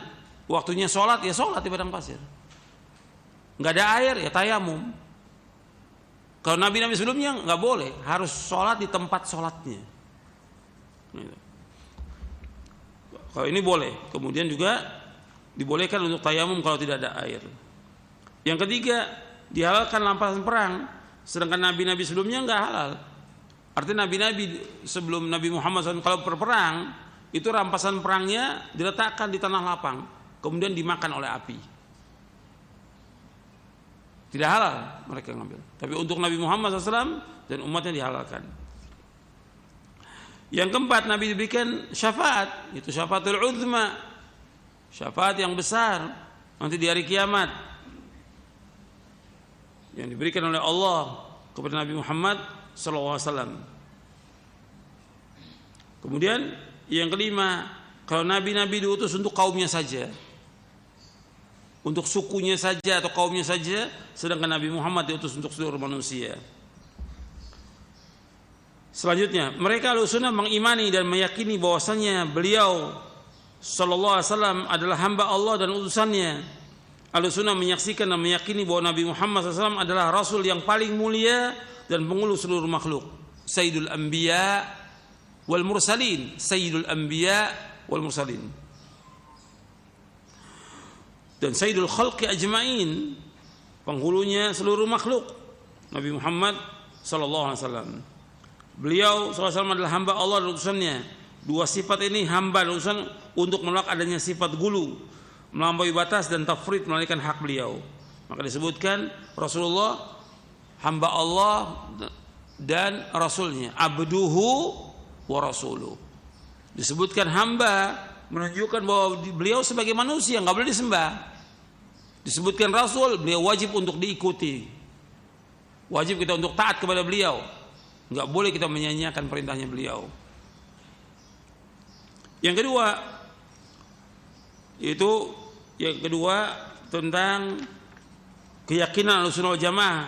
waktunya sholat, ya sholat di padang pasir. Nggak ada air, ya tayamum. Kalau nabi-nabi sebelumnya nggak boleh, harus sholat di tempat sholatnya. Kalau ini boleh. Kemudian juga dibolehkan untuk tayamum kalau tidak ada air. Yang ketiga, dihalalkan rampasan perang, sedangkan nabi-nabi sebelumnya enggak halal. Artinya nabi-nabi sebelum Nabi Muhammad SAW kalau berperang, itu rampasan perangnya diletakkan di tanah lapang, kemudian dimakan oleh api. Tidak halal mereka ngambil. Tapi untuk Nabi Muhammad SAW dan umatnya dihalalkan. Yang keempat, Nabi diberikan syafaat, itu syafaatul uzma, syafaat yang besar nanti di hari kiamat yang diberikan oleh Allah kepada Nabi Muhammad SAW. Kemudian yang kelima, kalau nabi-nabi diutus untuk kaumnya saja, untuk sukunya saja atau kaumnya saja, sedangkan Nabi Muhammad diutus untuk seluruh manusia. Selanjutnya, mereka Ahlussunnah mengimani dan meyakini bahwasanya beliau sallallahu alaihi wasallam adalah hamba Allah dan utusannya. Ahlussunnah menyaksikan dan meyakini bahwa Nabi Muhammad SAW adalah Rasul yang paling mulia dan penghulu seluruh makhluk. Sayyidul Anbiya wal Mursalin. Sayyidul Anbiya wal Mursalin. Dan Sayyidul Khalqi Ajma'in. penghulunya seluruh makhluk, Nabi Muhammad sallallahu alaihi wasallam. Beliau sallallahu alaihi wasallam adalah hamba Allah dan utusannya. Dua sifat ini hamba dan utusan untuk menolak adanya sifat gulu, melampaui batas dan tafrid menalihkan hak beliau. Maka disebutkan Rasulullah hamba Allah dan Rasulnya, abduhu wa rasuluh. Disebutkan hamba menunjukkan bahwa beliau sebagai manusia nggak boleh disembah. Disebutkan Rasul, beliau wajib untuk diikuti, wajib kita untuk taat kepada beliau, nggak boleh kita menyanyiakan perintahnya beliau. Yang kedua tentang keyakinan Ahlussunnah wal Jamaah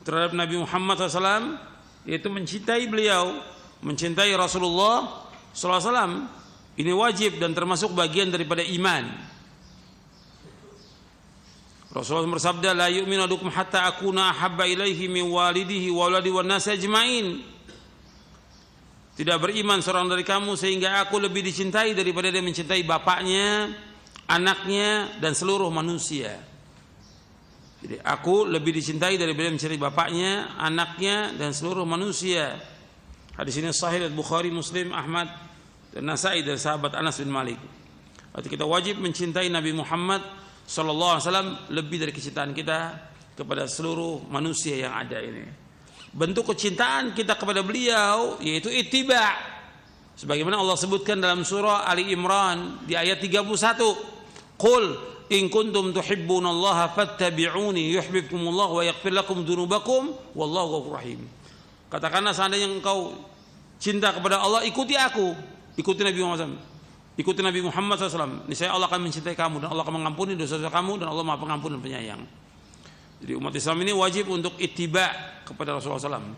terhadap Nabi Muhammad SAW, yaitu mencintai beliau, mencintai Rasulullah SAW. Ini wajib dan termasuk bagian daripada iman. Rasulullah bersabda, la yu'minu ahadukum hatta akuna ahabba ilaihi min walidihi wa waladihi wan nasi ajmain. Tidak beriman seorang dari kamu sehingga aku lebih dicintai daripada dia mencintai bapaknya, anaknya dan seluruh manusia. Jadi aku lebih dicintai daripada dia mencintai bapaknya, anaknya dan seluruh manusia. Hadis ini sahih dari Bukhari, Muslim, Ahmad dan Nasai dari sahabat Anas bin Malik. Berarti kita wajib mencintai Nabi Muhammad sallallahu alaihi wasallam lebih dari kecintaan kita kepada seluruh manusia yang ada ini. Bentuk kecintaan kita kepada beliau yaitu ittiba. Sebagaimana Allah sebutkan dalam surah Ali Imran di ayat 31. Qul in kuntum tuhibbunallaha fattabi'uni yuhibbukumullah wa yaghfir lakum dzunubakum wallahu ghafurur rahim. Katakanlah seandainya engkau cinta kepada Allah, ikuti aku, ikuti Nabi Muhammad SAW. Ikuti Nabi Muhammad SAW. Niscaya Allah akan mencintai kamu dan Allah akan mengampuni dosa-dosa kamu dan Allah Maha Pengampun dan Penyayang. Jadi umat Islam ini wajib untuk ittiba kepada Rasulullah SAW.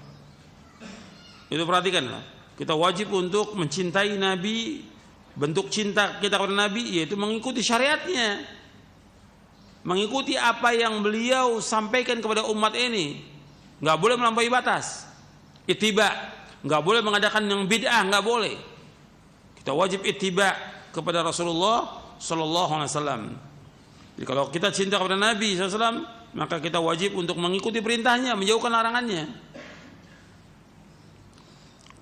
Itu perhatikanlah. Kita wajib untuk mencintai Nabi. Bentuk cinta kita kepada Nabi yaitu mengikuti syariatnya, mengikuti apa yang beliau sampaikan kepada umat ini. Nggak boleh melampaui batas. Ittiba. Nggak boleh mengadakan yang bid'ah, nggak boleh. Kita wajib ittiba kepada Rasulullah sallallahu alaihi wasallam. Jadi kalau kita cinta kepada Nabi sallallahu alaihi wasallam, maka kita wajib untuk mengikuti perintahnya, menjauhkan larangannya.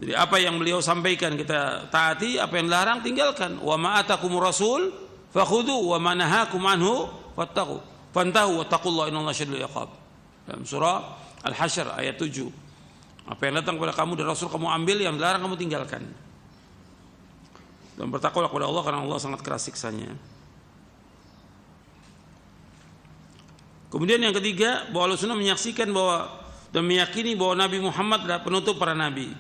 Jadi apa yang beliau sampaikan kita taati, apa yang dilarang tinggalkan. Wa ma atakumur rasul fakhudhu wa ma nahakum anhu fattaqu. Fantahu wattaqullaha innallaha syadidul iqab. Dalam surah Al-Hasyr ayat 7. Apa yang datang kepada kamu dari Rasul kamu ambil, yang dilarang kamu tinggalkan. Dan bertakwalah kepada Allah karena Allah sangat keras siksanya. Kemudian yang ketiga, bahwa Ahlussunnah menyaksikan bahwa dan meyakini bahwa Nabi Muhammad adalah penutup para nabi.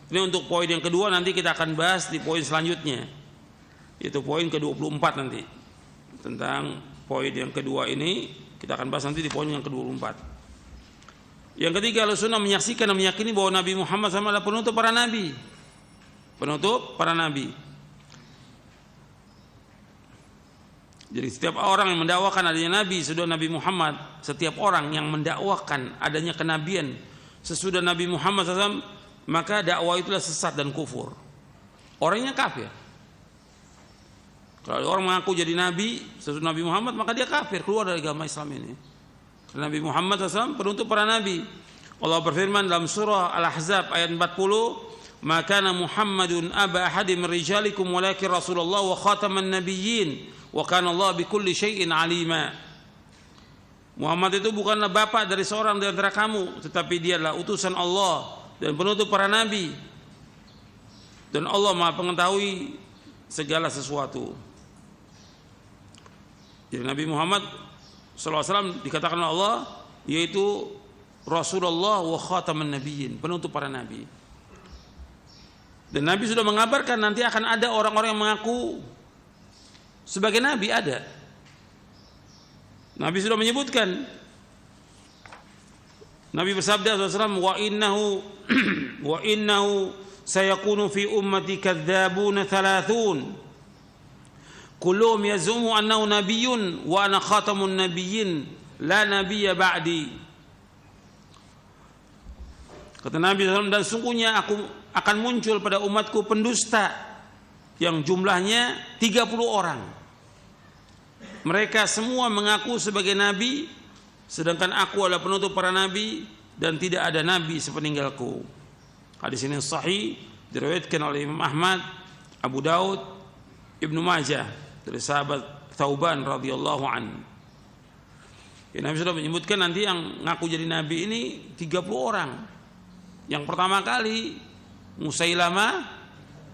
Ini untuk poin yang kedua, nanti kita akan bahas di poin selanjutnya. Yaitu poin ke-24 nanti. Tentang poin yang kedua ini kita akan bahas nanti di poin yang ke-24. Yang ketiga, Ahlussunnah menyaksikan dan meyakini bahwa Nabi Muhammad SAW adalah penutup para nabi. Penutup para nabi. Jadi setiap orang yang mendakwakan adanya nabi sesudah Nabi Muhammad, setiap orang yang mendakwakan adanya kenabian sesudah Nabi Muhammad SAW, maka dakwah itulah sesat dan kufur. Orangnya kafir. Kalau orang mengaku jadi nabi sesudah Nabi Muhammad, maka dia kafir, keluar dari agama Islam ini. Karena Nabi Muhammad SAW penutup para nabi. Allah berfirman dalam surah Al-Ahzab ayat 40, "Maka Muhammadun aba ahadim min rijalikum walakin Rasulullah wa khataman nabiyyin wa kana Allah bikulli syai'in alima." Muhammad itu bukanlah bapak dari seorang di antara kamu, tetapi dia adalah utusan Allah dan penutup para nabi. Dan Allah Maha mengetahui segala sesuatu. Jadi Nabi Muhammad SAW dikatakan oleh Allah yaitu Rasulullah wa khataman nabiyyin, penutup para nabi. Dan Nabi sudah mengabarkan nanti akan ada orang-orang yang mengaku sebagai nabi, ada. Nabi sudah menyebutkan. Nabi bersabda SAW, wa innahu sayakunu fi ummati kadzdzabuna 30. Kulluhum yaz'umu annahu nabiyyun wa ana khatamun nabiyyin la nabiyya ba'di. Kata Nabi SAW, dan sungguhnya aku akan muncul pada umatku pendusta yang jumlahnya 30 orang. Mereka semua mengaku sebagai nabi sedangkan aku adalah penutup para nabi dan tidak ada nabi sepeninggalku. Hadis ini sahih, diriwayatkan oleh Imam Ahmad, Abu Daud, Ibnu Majah dari sahabat Thauban radhiyallahu anhu. Ya, Nabi sudah menyebutkan nanti yang ngaku jadi nabi ini 30 orang. Yang pertama kali Musailamah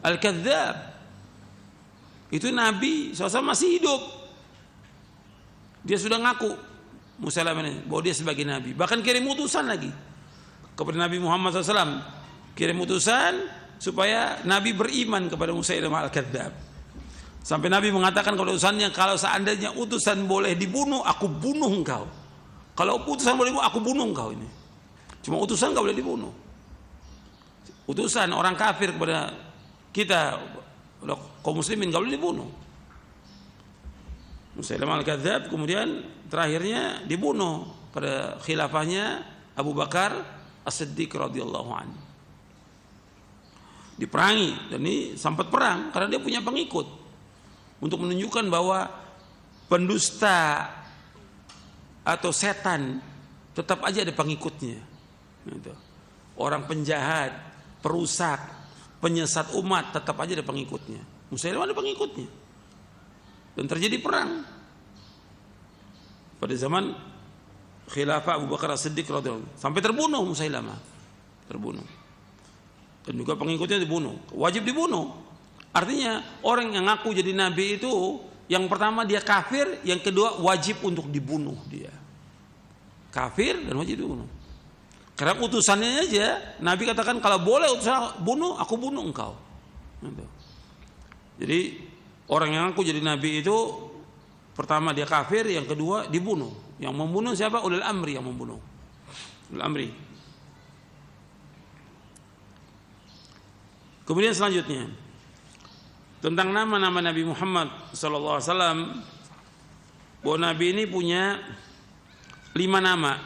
Al-Kadzdzab. Itu Nabi SAW masih hidup. Dia sudah ngaku Musailamah ini bahwa dia sebagai nabi. Bahkan kirim utusan lagi kepada Nabi Muhammad SAW. Kirim utusan supaya Nabi beriman kepada Musailamah Al-Kadzdzab. Sampai Nabi mengatakan kepada utusannya, kalau seandainya utusan boleh dibunuh, aku bunuh engkau. Kalau utusan boleh dibunuh, aku bunuh engkau ini. Cuma utusan enggak boleh dibunuh. Utusan orang kafir kepada kita, kaum muslimin, enggak boleh dibunuh. Musailamah Al-Kadzdzab kemudian terakhirnya dibunuh pada khilafahnya Abu Bakar As-Siddiq radhiyallahu anhu. Diperangi, dan ini sempat perang karena dia punya pengikut. Untuk menunjukkan bahwa pendusta atau setan tetap aja ada pengikutnya. Orang penjahat, perusak, penyesat umat tetap aja ada pengikutnya. Musailamah ada pengikutnya. Dan terjadi perang pada zaman khilafah Abu Bakar As-Siddiq radhiyallahu anhu. Sampai terbunuh Musailamah. Terbunuh. Dan juga pengikutnya dibunuh. Wajib dibunuh. Artinya orang yang ngaku jadi nabi itu, yang pertama dia kafir, yang kedua wajib untuk dibunuh dia. Kafir dan wajib dibunuh. Karena utusannya aja, Nabi katakan kalau boleh utusan bunuh, aku bunuh engkau. Jadi orang yang ngaku jadi nabi itu, pertama dia kafir, yang kedua dibunuh. Yang membunuh siapa? Ulul amri yang membunuh. Ulul amri. Kemudian selanjutnya tentang nama-nama Nabi Muhammad sallallahu alaihi wasallam, bahwa Nabi ini punya 5 nama.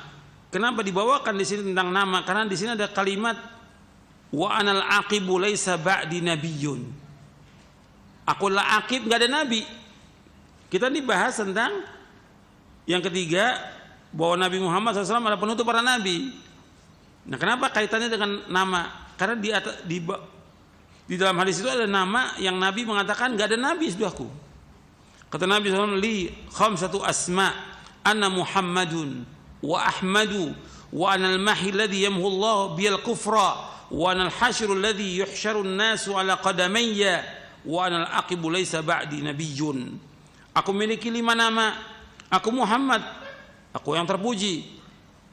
Kenapa dibawakan di sini tentang nama? Karena di sini ada kalimat wa anal aqibu laisa ba'di nabiyyun. Akulah aqib, enggak ada nabi. Kita dibahas tentang yang ketiga, bahwa Nabi Muhammad SAW adalah penutup para nabi. Nah, kenapa kaitannya dengan nama? Karena di dalam hadis itu ada nama yang Nabi mengatakan enggak ada nabi sudahku. Kata Nabi SAW, li khamsatu asma, ana Muhammadun wa Ahmadu wa ana al-mahi alladhi yamhu Allah bil kufra wa ana al-hasyru alladhi yuhsyaru an-nasu ala qadamayya wa ana al-aqibu laysa ba'di nabiyyun. Aku memiliki 5 nama. Aku Muhammad, aku yang terpuji.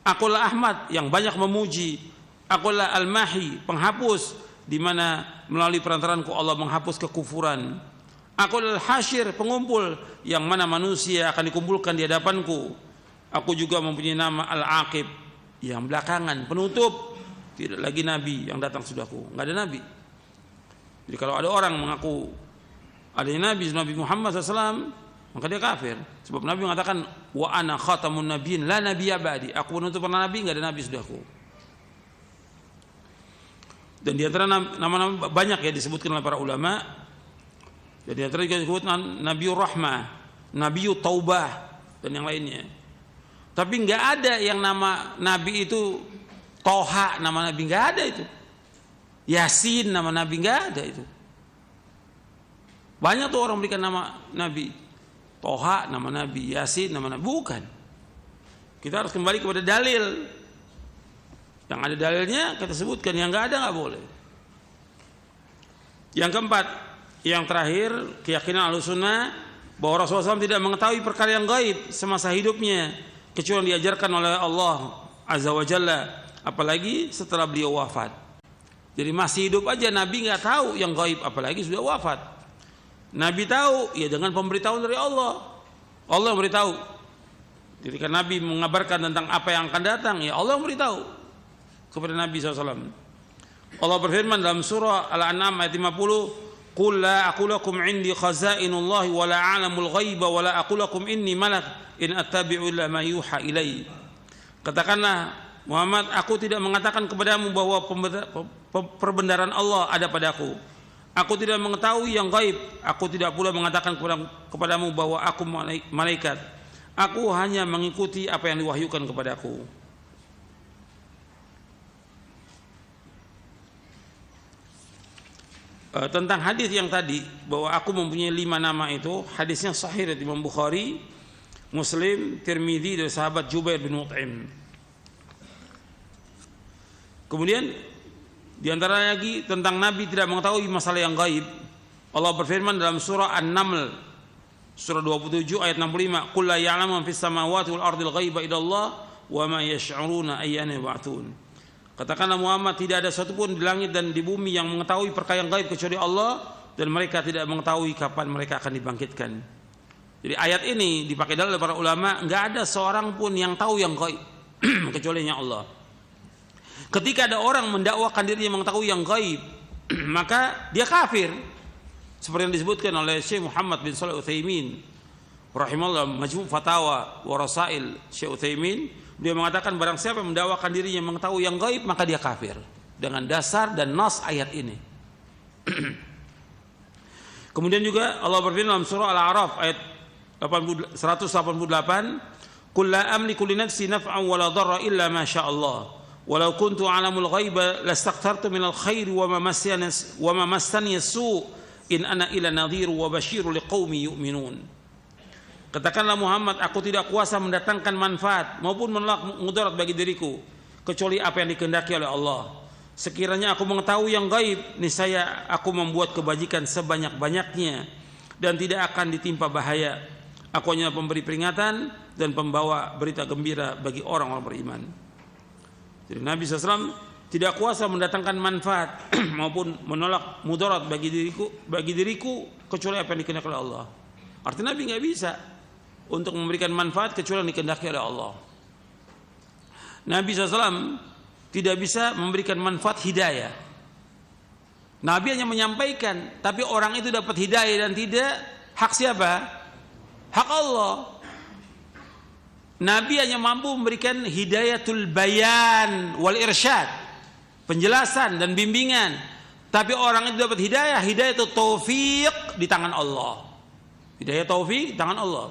Akulah Ahmad, yang banyak memuji. Akulah al-mahi, penghapus, di mana melalui perantaranku Allah menghapus kekufuran. Aku adalah hasyir, pengumpul, yang mana manusia akan dikumpulkan di hadapanku. Aku juga mempunyai nama Al-Aqib, yang belakangan, penutup. Tidak lagi nabi yang datang sudahku, enggak ada nabi. Jadi kalau ada orang mengaku adanya Nabi Muhammad SAW, maka dia kafir. Sebab Nabi mengatakan wa ana khatamun nabiyyin la nabiyya ba'di. Aku penutup para nabi, enggak ada nabi sudahku. Dan di antara nama-nama banyak ya disebutkan oleh para ulama. Jadi di antara juga disebutkan Nabiur Rahmah, Nabiut Taubah dan yang lainnya. Tapi enggak ada yang nama nabi itu Toha, nama nabi enggak ada itu. Yasin nama nabi enggak ada itu. Banyak tuh orang berikan nama nabi. Toha nama nabi, Yasin nama nabi, bukan. Kita harus kembali kepada dalil. Yang ada dalilnya kita sebutkan, yang enggak ada enggak boleh. Yang keempat, yang terakhir, keyakinan Ahlussunnah bahwa Rasulullah SAW tidak mengetahui perkara yang gaib semasa hidupnya kecuali diajarkan oleh Allah Azza wa Jalla, apalagi setelah beliau wafat. Jadi masih hidup aja Nabi enggak tahu yang gaib, apalagi sudah wafat. Nabi tahu ya dengan pemberitahuan dari Allah. Allah yang beritahu. Jadi kan Nabi mengabarkan tentang apa yang akan datang, ya Allah yang beritahu kepada Nabi SAW. Allah berfirman dalam surah Al-An'am ayat 50, qul la aqulu lakum indi khazainullahi wa la a'lamul ghaiba wa la aqulu lakum inni malak in attabi'u illa ma yuha ilai. Katakanlah Muhammad, aku tidak mengatakan kepadamu bahwa perbendaharaan Allah ada padaku. Aku tidak mengetahui yang gaib. Aku tidak pula mengatakan kepadamu bahwa aku malaikat. Aku hanya mengikuti apa yang diwahyukan kepadaku. Tentang hadis yang tadi bahwa aku mempunyai 5 nama itu, hadisnya sahih dari Imam Bukhari, Muslim, Tirmidzi dari sahabat Jubair bin Mut'im. Kemudian di antara lagi tentang Nabi tidak mengetahui masalah yang gaib. Allah berfirman dalam surah An-Naml surah 27 ayat 65, "Qul la ya'lamu man fis samawati wal ardil ghaiba illallah wa ma yash'uruna ayyana yub'atsun." Katakanlah Muhammad, tidak ada satu pun di langit dan di bumi yang mengetahui perkara yang gaib kecuali Allah, dan mereka tidak mengetahui kapan mereka akan dibangkitkan. Jadi ayat ini dipakai oleh para ulama, enggak ada seorang pun yang tahu yang gaib kecuali Allah. Ketika ada orang mendakwakan dirinya mengetahui yang gaib, maka dia kafir. Seperti yang disebutkan oleh Syekh Muhammad bin Shalih Al-Utsaimin rahimahullah, Majmu' Fatawa wa Rasail Syekh Utsaimin, dia mengatakan barang siapa yang mendakwakan dirinya mengetahui yang gaib maka dia kafir dengan dasar dan nas ayat ini. Kemudian juga Allah berfirman dalam surah Al-A'raf ayat 188, "Qul la amliku li nafsi naf'an wa la dharra illa ma syaa Allah. Walau kuntu a'lamul ghaiba lastakthartu minal khairi wa ma massani as-su' in ana illa nadhiru wa basyiru liqaumin yu'minun." Katakanlah Muhammad, aku tidak kuasa mendatangkan manfaat maupun menolak mudarat bagi diriku kecuali apa yang dikehendaki oleh Allah. Sekiranya aku mengetahui yang gaib, niscaya aku membuat kebajikan sebanyak-banyaknya dan tidak akan ditimpa bahaya. Aku hanya pemberi peringatan dan pembawa berita gembira bagi orang-orang beriman. Jadi Nabi SAW tidak kuasa mendatangkan manfaat maupun menolak mudarat bagi diriku kecuali apa yang dikehendaki oleh Allah. Artinya Nabi nggak bisa untuk memberikan manfaat kecuali yang dikehendaki oleh Allah. Nabi SAW tidak bisa memberikan manfaat hidayah. Nabi hanya menyampaikan, tapi orang itu dapat hidayah dan tidak, hak siapa? Hak Allah. Nabi hanya mampu memberikan hidayatul bayan wal irsyad, penjelasan dan bimbingan. Tapi orang itu dapat hidayah, hidayah itu taufik di tangan Allah. Hidayah taufik di tangan Allah.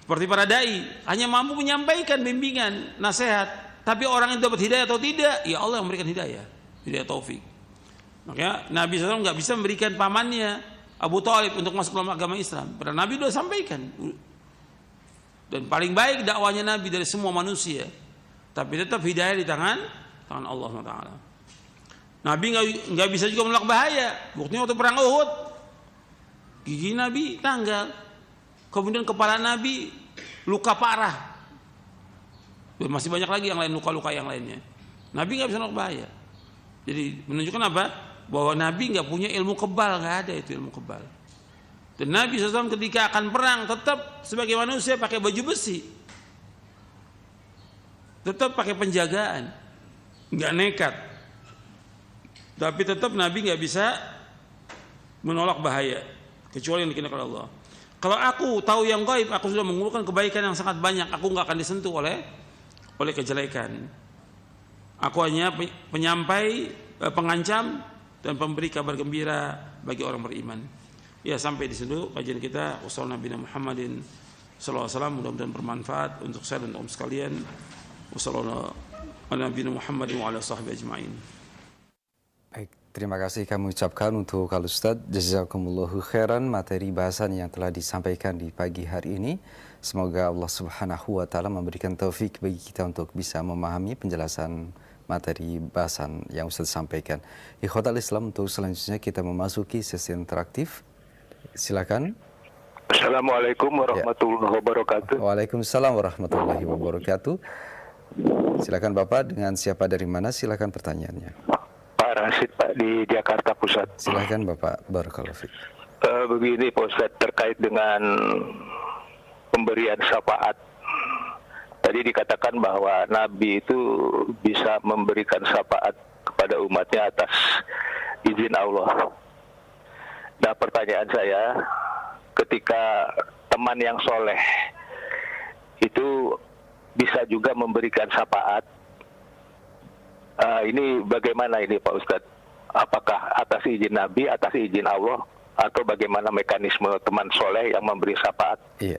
Seperti para dai hanya mampu menyampaikan bimbingan, nasihat, tapi orang itu dapat hidayah atau tidak, ya Allah yang memberikan hidayah, hidayah taufik. Makanya Nabi SAW nggak bisa memberikan pamannya Abu Thalib untuk masuk dalam agama Islam. Padahal Nabi sudah sampaikan. Dan paling baik dakwanya Nabi dari semua manusia, tapi tetap hidayah di tangan Allah SWT. Nabi nggak bisa juga menolak bahaya. Buktinya waktu perang Uhud, gigi Nabi tanggal. Kemudian kepala Nabi luka parah. Dan masih banyak lagi yang lain, luka-luka yang lainnya. Nabi nggak bisa nolak bahaya. Jadi menunjukkan apa? Bahwa Nabi nggak punya ilmu kebal, nggak ada itu ilmu kebal. Dan Nabi SAW ketika akan perang tetap sebagai manusia pakai baju besi, tetap pakai penjagaan, nggak nekat. Tapi tetap Nabi nggak bisa menolak bahaya kecuali yang dikehendaki oleh Allah. Kalau aku tahu yang gaib, aku sudah mengumpulkan kebaikan yang sangat banyak, aku nggak akan disentuh oleh kejelekan. Aku hanya penyampai, pengancam dan pemberi kabar gembira bagi orang beriman. Ya, sampai di situ kajian kita. Wassallallahu Nabi Muhammadin sallallahu alaihi wasallam, mudah-mudahan bermanfaat untuk saya dan kaum sekalian. Wassallallahu Nabi Muhammadin wa ala sahbihi ajma'in. Baik, terima kasih kami ucapkan untuk Al Ustadz. Jazakumullahu khairan materi bahasan yang telah disampaikan di pagi hari ini. Semoga Allah Subhanahu wa taala memberikan taufik bagi kita untuk bisa memahami penjelasan materi bahasan yang Ustadz sampaikan. Ikhwatal Islam, untuk selanjutnya kita memasuki sesi interaktif. Silakan. Assalamualaikum warahmatullahi wabarakatuh. Waalaikumsalam warahmatullahi wabarakatuh. Silakan Bapak, dengan siapa dari mana? Silakan pertanyaannya. Pak Rasid, Pak, di Jakarta Pusat. Silakan Bapak. Barakallahu fiik. Begini Pak Ustadz, terkait dengan pemberian syafaat. Tadi dikatakan bahwa Nabi itu bisa memberikan syafaat kepada umatnya atas izin Allah. Nah, pertanyaan saya, ketika teman yang soleh itu bisa juga memberikan syafaat, ini bagaimana ini Pak Ustadz? Apakah atas izin Nabi, atas izin Allah, atau bagaimana mekanisme teman soleh yang memberi syafaat? Iya.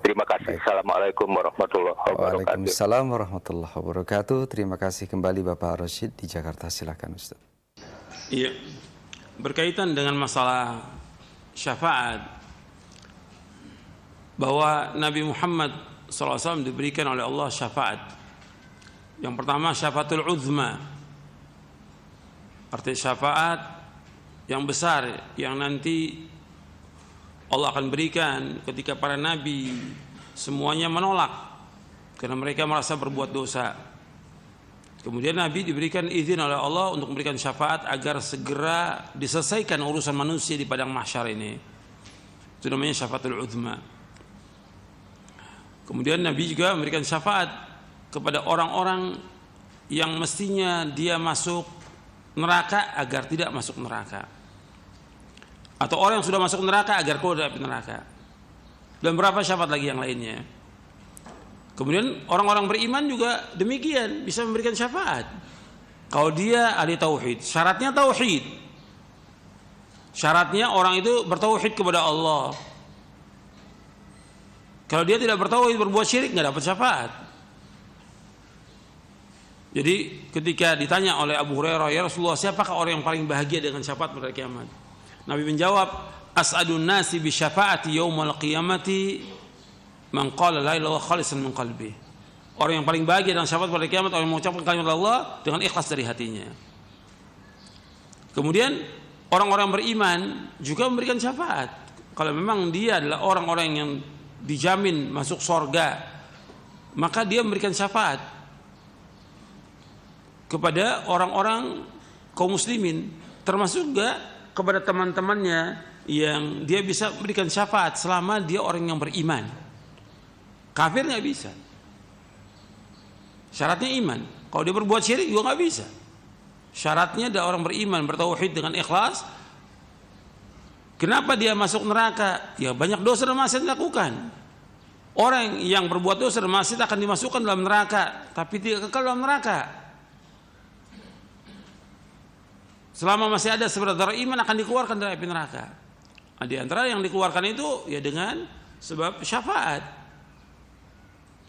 Terima kasih. Assalamualaikum warahmatullahi wabarakatuh. Waalaikumsalam warahmatullahi wabarakatuh. Terima kasih kembali Bapak Rashid di Jakarta. Silakan Ustaz. Iya, berkaitan dengan masalah syafaat, bahwa Nabi Muhammad SAW diberikan oleh Allah syafaat. Yang pertama syafaatul uzma, arti syafaat yang besar yang nanti Allah akan berikan ketika para nabi semuanya menolak karena mereka merasa berbuat dosa. Kemudian Nabi diberikan izin oleh Allah untuk memberikan syafaat agar segera diselesaikan urusan manusia di padang mahsyar ini. Itu namanya syafaatul uzma. Kemudian Nabi juga memberikan syafaat kepada orang-orang yang mestinya dia masuk neraka agar tidak masuk neraka, atau orang yang sudah masuk neraka agar keluar dari neraka, dan berapa syafaat lagi yang lainnya. Kemudian orang-orang beriman juga demikian, bisa memberikan syafaat kalau dia ahli tauhid. Syaratnya tauhid, syaratnya orang itu bertauhid kepada Allah. Kalau dia tidak bertauhid, berbuat syirik, nggak dapat syafaat. Jadi ketika ditanya oleh Abu Hurairah, ya Rasulullah, siapakah orang yang paling bahagia dengan syafaat pada kiamat? Nabi menjawab, as'adun nasi bi syafaati yaumal qiyamati man qala la ilaha illallah khalisan min qalbi. Orang yang paling bahagia dengan syafaat pada kiamat orang yang mengucapkan kalimat Allah dengan ikhlas dari hatinya. Kemudian orang-orang beriman juga memberikan syafaat. Kalau memang dia adalah orang-orang yang dijamin masuk surga, maka dia memberikan syafaat kepada orang-orang kaum muslimin, termasuk juga kepada teman-temannya yang dia bisa memberikan syafaat selama dia orang yang beriman. Kafir nggak bisa, syaratnya iman. Kalau dia berbuat syirik juga nggak bisa. Syaratnya ada orang beriman, bertauhid dengan ikhlas. Kenapa dia masuk neraka? Ya banyak dosa dan maksiat dilakukan. Orang yang berbuat dosa dan maksiat akan dimasukkan dalam neraka, tapi tidak kekal dalam neraka. Selama masih ada sebagian iman akan dikeluarkan dari api neraka. Nah, di antara yang dikeluarkan itu ya dengan sebab syafaat.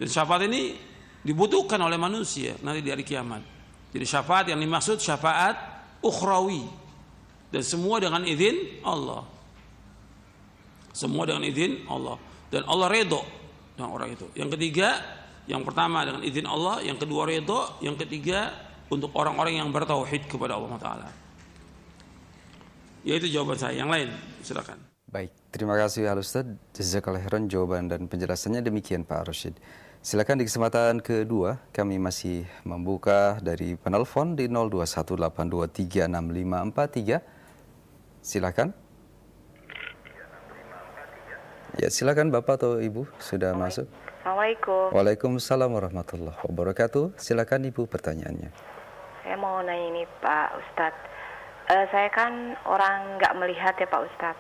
Dan syafaat ini dibutuhkan oleh manusia nanti di hari kiamat. Jadi syafaat yang dimaksud syafaat ukhrawi, dan semua dengan izin Allah. Semua dengan izin Allah, dan Allah redho dengan orang itu. Yang ketiga, yang pertama dengan izin Allah, yang kedua redho, yang ketiga untuk orang-orang yang bertauhid kepada Allah Ta'ala. Yaitu jawaban saya. Yang lain silakan. Baik, terima kasih Al Ustaz. Jazakallahu khairan jawaban dan penjelasannya. Demikian Pak Rashid. Silakan di kesempatan kedua kami masih membuka dari penelpon di 0218236543. Silakan. Ya, silakan Bapak atau Ibu sudah masuk. Assalamualaikum. Waalaikumsalam warahmatullahi wabarakatuh. Silakan Ibu pertanyaannya. Saya mau nanya ini Pak Ustadz. Saya kan orang nggak melihat ya Pak Ustadz.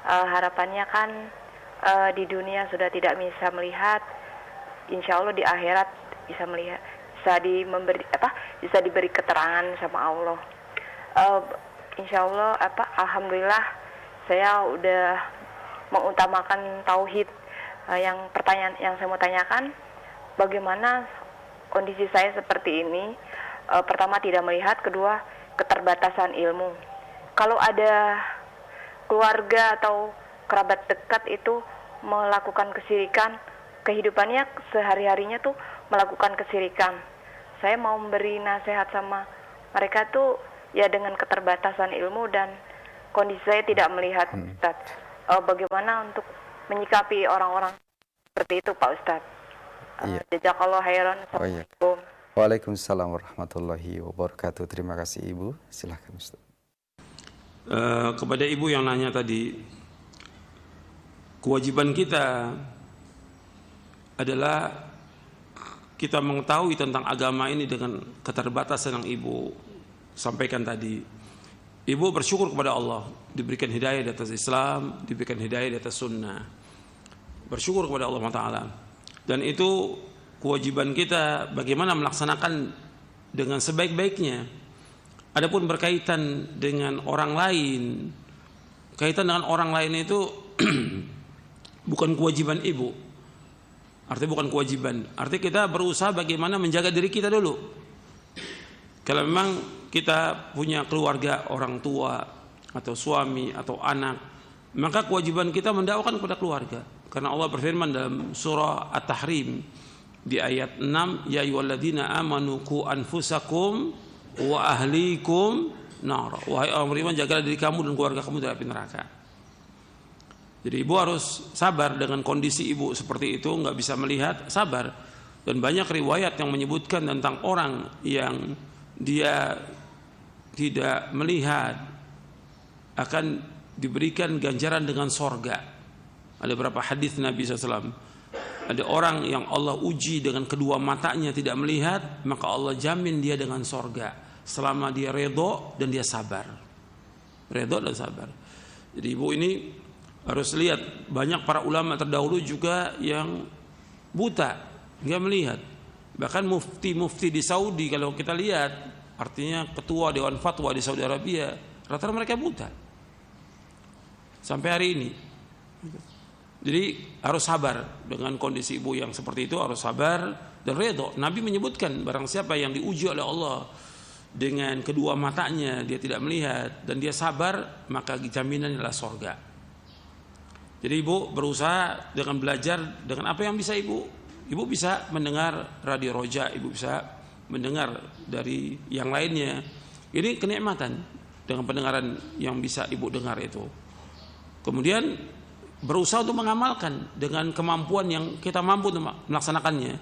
Harapannya kan di dunia sudah tidak bisa melihat. Insya Allah di akhirat bisa melihat, bisa diberi keterangan sama Allah. Insya Allah alhamdulillah saya udah mengutamakan tauhid. Yang pertanyaan yang saya mau tanyakan, bagaimana kondisi saya seperti ini? Pertama tidak melihat, kedua keterbatasan ilmu. Kalau ada keluarga atau kerabat dekat itu melakukan kesyirikan, kehidupannya sehari-harinya tuh melakukan kesyirikan. Saya mau memberi nasihat sama mereka tuh ya dengan keterbatasan ilmu dan kondisi saya tidak melihat, Ustaz. Bagaimana untuk menyikapi orang-orang seperti itu Pak Ustadz? Jazakallahu khairan. Assalamualaikum. Waalaikumsalam warahmatullahi wabarakatuh. Terima kasih Ibu. Silahkan Ustaz. Kepada Ibu yang nanya tadi, kewajiban kita adalah kita mengetahui tentang agama ini dengan keterbatasan yang Ibu sampaikan tadi. Ibu bersyukur kepada Allah diberikan hidayah di atas Islam, diberikan hidayah di atas sunnah. Bersyukur kepada Allah Ta'ala. Dan itu kewajiban kita bagaimana melaksanakan dengan sebaik-baiknya. Adapun berkaitan dengan orang lain, kaitan dengan orang lain itu bukan kewajiban Ibu. Artinya bukan kewajiban. Artinya kita berusaha bagaimana menjaga diri kita dulu. Kalau memang kita punya keluarga, orang tua atau suami atau anak, maka kewajiban kita mendakwakan kepada keluarga. Karena Allah berfirman dalam surah At-Tahrim di ayat 6, ya ayyuhalladzina amanu qu anfusakum wa ahlikum nar. Wahai orang beriman, jagalah diri kamu dan keluarga kamu dari api neraka. Jadi ibu harus sabar dengan kondisi ibu seperti itu, nggak bisa melihat, sabar. Dan banyak riwayat yang menyebutkan tentang orang yang dia tidak melihat akan diberikan ganjaran dengan sorga. Ada beberapa hadis Nabi SAW. Ada orang yang Allah uji dengan kedua matanya tidak melihat, maka Allah jamin dia dengan sorga selama dia redho dan dia sabar. Redho dan sabar. Jadi ibu ini harus lihat, banyak para ulama terdahulu juga yang buta, nggak melihat. Bahkan mufti-mufti di Saudi kalau kita lihat, artinya ketua Dewan Fatwa di Saudi Arabia, rata-rata mereka buta. Sampai hari ini. Jadi harus sabar dengan kondisi ibu yang seperti itu, harus sabar dan redho. Nabi menyebutkan barang siapa yang diuji oleh Allah dengan kedua matanya, dia tidak melihat dan dia sabar, maka jaminannya adalah surga. Jadi ibu berusaha dengan belajar dengan apa yang bisa ibu. Ibu bisa mendengar radio Roja, ibu bisa mendengar dari yang lainnya. Ini kenikmatan dengan pendengaran yang bisa ibu dengar itu. Kemudian berusaha untuk mengamalkan dengan kemampuan yang kita mampu untuk melaksanakannya.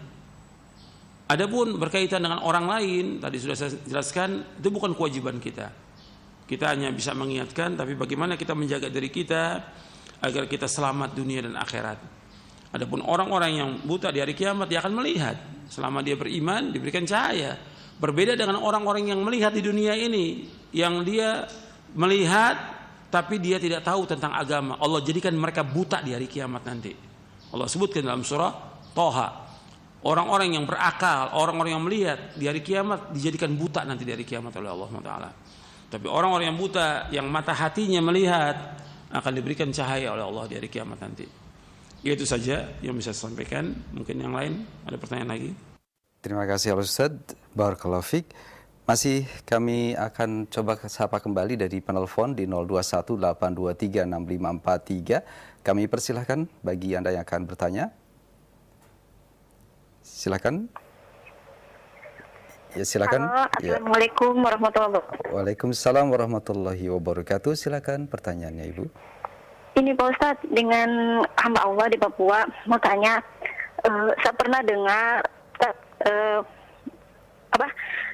Adapun berkaitan dengan orang lain, tadi sudah saya jelaskan, itu bukan kewajiban kita. Kita hanya bisa mengingatkan, tapi bagaimana kita menjaga diri kita agar kita selamat dunia dan akhirat. Adapun orang-orang yang buta di hari kiamat, dia akan melihat selama dia beriman, diberikan cahaya. Berbeda dengan orang-orang yang melihat di dunia ini, yang dia melihat tapi dia tidak tahu tentang agama. Allah jadikan mereka buta di hari kiamat nanti. Allah sebutkan dalam surah Toha, orang-orang yang berakal, orang-orang yang melihat di hari kiamat dijadikan buta nanti di hari kiamat oleh Allah Taala. Tapi orang-orang yang buta, yang mata hatinya melihat, akan diberikan cahaya oleh Allah di hari kiamat nanti. Itu saja yang bisa saya sampaikan. Mungkin yang lain ada pertanyaan lagi. Terima kasih Al-Ustaz Barakallahu Fik. Masih kami akan coba sapa kembali dari penelpon di 0218236543. Kami persilahkan bagi Anda yang akan bertanya. Silakan. Ya, silakan. Halo, Assalamualaikum warahmatullahi wabarakatuh. Waalaikumsalam warahmatullahi wabarakatuh. Silakan pertanyaannya Ibu. Ini Pak Ustadz, dengan hamba Allah di Papua mau tanya, saya pernah dengar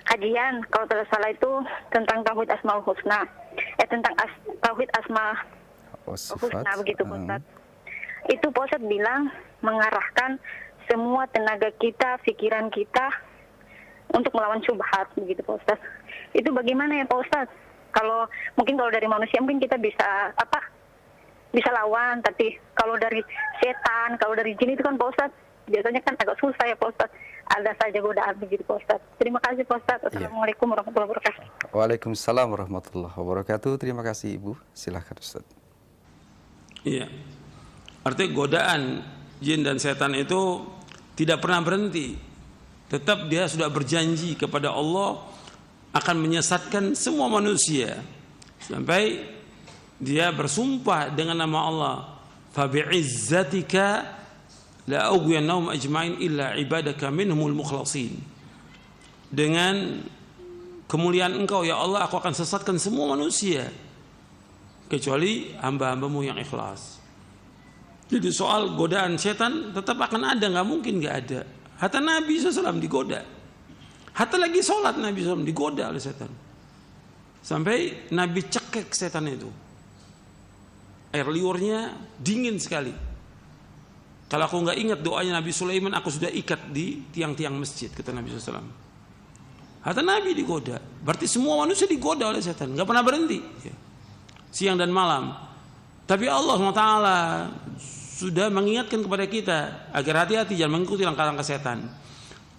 kajian kalau tidak salah itu tentang tauhid asmaul husna, tentang tauhid asma husna begitu Pak Ustadz. Itu Pak Ustadz bilang mengarahkan semua tenaga kita, pikiran kita untuk melawan syubhat begitu Pak Ustadz. Itu bagaimana ya Pak Ustadz? Kalau dari manusia mungkin kita bisa bisa lawan, tapi kalau dari setan, kalau dari jin itu kan Pak Ustadz biasanya kan agak susah ya Pak Ustadz. Ada saja godaan begitu Pak Ustadz. Terima kasih Pak Ustadz. Assalamualaikum warahmatullahi wabarakatuh. Waalaikumsalam warahmatullahi wabarakatuh. Terima kasih Ibu. Silahkan Ustadz. Iya. Artinya godaan jin dan setan itu tidak pernah berhenti. Tetap dia sudah berjanji kepada Allah akan menyesatkan semua manusia sampai dia bersumpah dengan nama Allah, fa bi'izzatika la aghwiyannahum ajma'in illa ibadaka minhumul mukhlasin. Dengan kemuliaan Engkau ya Allah, aku akan sesatkan semua manusia kecuali hamba-hambamu yang ikhlas. Jadi soal godaan setan tetap akan ada, nggak mungkin nggak ada. Hatta Nabi SAW digoda. Hatta lagi sholat Nabi SAW digoda oleh setan. Sampai Nabi cekek setan itu. Air liurnya dingin sekali. Kalau aku nggak ingat doanya Nabi Sulaiman, aku sudah ikat di tiang-tiang masjid, kata Nabi SAW. Hatta Nabi digoda. Berarti semua manusia digoda oleh setan. Nggak pernah berhenti. Siang dan malam. Tapi Allah SWT sudah mengingatkan kepada kita agar hati-hati jangan mengikuti langkah-langkah setan.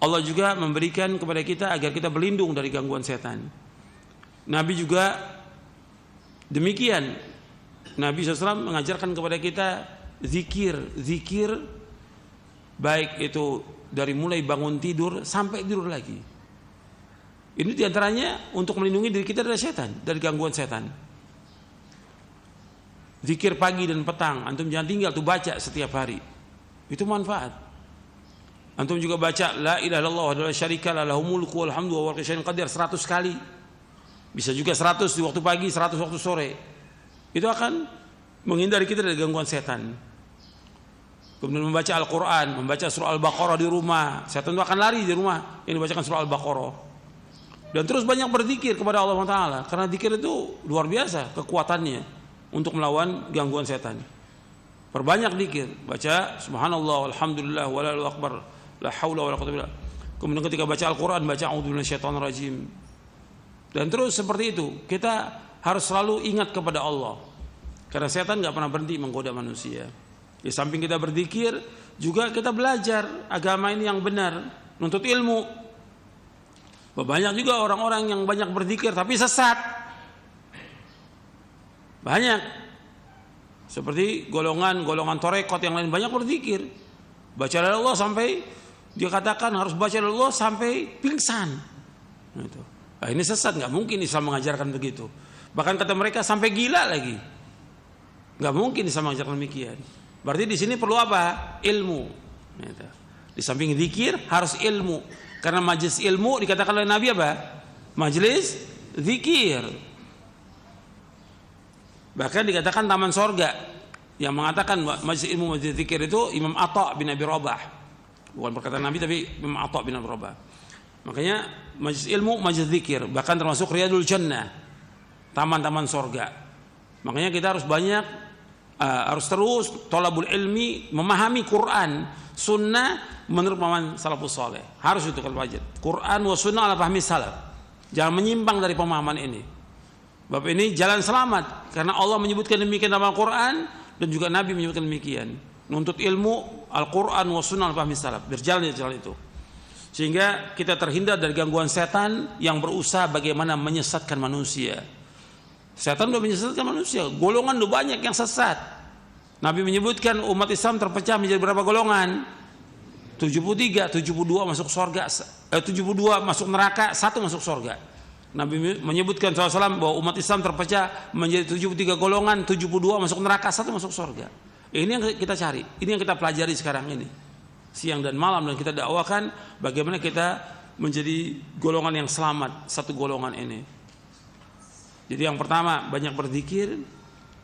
Allah juga memberikan kepada kita agar kita berlindung dari gangguan setan. Nabi juga demikian. Nabi SAW mengajarkan kepada kita zikir baik itu dari mulai bangun tidur sampai tidur lagi. Ini diantaranya untuk melindungi diri kita dari setan, dari gangguan setan. Zikir pagi dan petang, antum jangan tinggal tuh baca setiap hari. Itu manfaat. Antum juga baca la ilaha illallah wa la syarikalah lahul mulku wal hamdu wa huwa ala kulli syai'in qadir 100 kali. Bisa juga 100 di waktu pagi, 100 waktu sore. Itu akan menghindari kita dari gangguan setan. Kemudian membaca Al-Quran, membaca surah Al-Baqarah di rumah. Setan itu akan lari di rumah yang dibacakan surah Al-Baqarah. Dan terus banyak berzikir kepada Allah Ta'ala. Karena zikir itu luar biasa kekuatannya untuk melawan gangguan setan. Perbanyak zikir, baca subhanallah, alhamdulillah, wallahu akbar, la haula wala quwwata illa billah. Kemudian ketika baca Al-Quran, baca a'udzu minasyaitonir rajim. Dan terus seperti itu, kita harus selalu ingat kepada Allah. Karena setan enggak pernah berhenti menggoda manusia. Di samping kita berzikir, juga kita belajar agama ini yang benar, nuntut ilmu. Banyak juga orang-orang yang banyak berzikir tapi sesat. Banyak. Seperti golongan torekot yang lain banyak berzikir. Baca Allah sampai dia katakan harus baca Allah sampai pingsan. Gitu. Nah, ini sesat, nggak mungkin Islam mengajarkan begitu. Bahkan kata mereka sampai gila lagi. Nggak mungkin Islam mengajarkan demikian. Berarti di sini perlu apa? Ilmu. Gitu. Di samping zikir harus ilmu. Karena majelis ilmu dikatakan oleh Nabi apa? Majelis zikir. Bahkan dikatakan taman sorga. Yang mengatakan majelis ilmu majelis zikir itu Imam Atha bin Abi Rabah. Bukan perkataan Nabi tapi Imam Atha bin Abi Rabah. Makanya majelis ilmu, majelis zikir, bahkan termasuk Riyadul Jannah, taman-taman sorga. Makanya kita harus banyak, harus terus thalabul ilmi, memahami Quran, sunnah menurut pemahaman salafus saleh. Harus itu kalau wajib. Quran wa sunnah ala fahmi salaf. Jangan menyimpang dari pemahaman ini. Bab ini jalan selamat karena Allah menyebutkan demikian dalam Al-Quran dan juga Nabi menyebutkan demikian. Nuntut ilmu Al-Quran wa sunnah ala fahmi salaf. Berjalan di jalan itu. Sehingga kita terhindar dari gangguan setan yang berusaha bagaimana menyesatkan manusia. Setan sudah menyesatkan manusia. Golongan sudah banyak yang sesat. Nabi menyebutkan umat Islam terpecah menjadi berapa golongan? 73, 72 masuk surga, 72 masuk neraka, 1 masuk surga. Nabi menyebutkan SAW bahwa umat Islam terpecah menjadi 73 golongan, 72 masuk neraka, 1 masuk surga. Ini yang kita cari, ini yang kita pelajari sekarang ini. Siang dan malam dan kita dakwakan bagaimana kita menjadi golongan yang selamat, satu golongan ini. Jadi yang pertama banyak berzikir,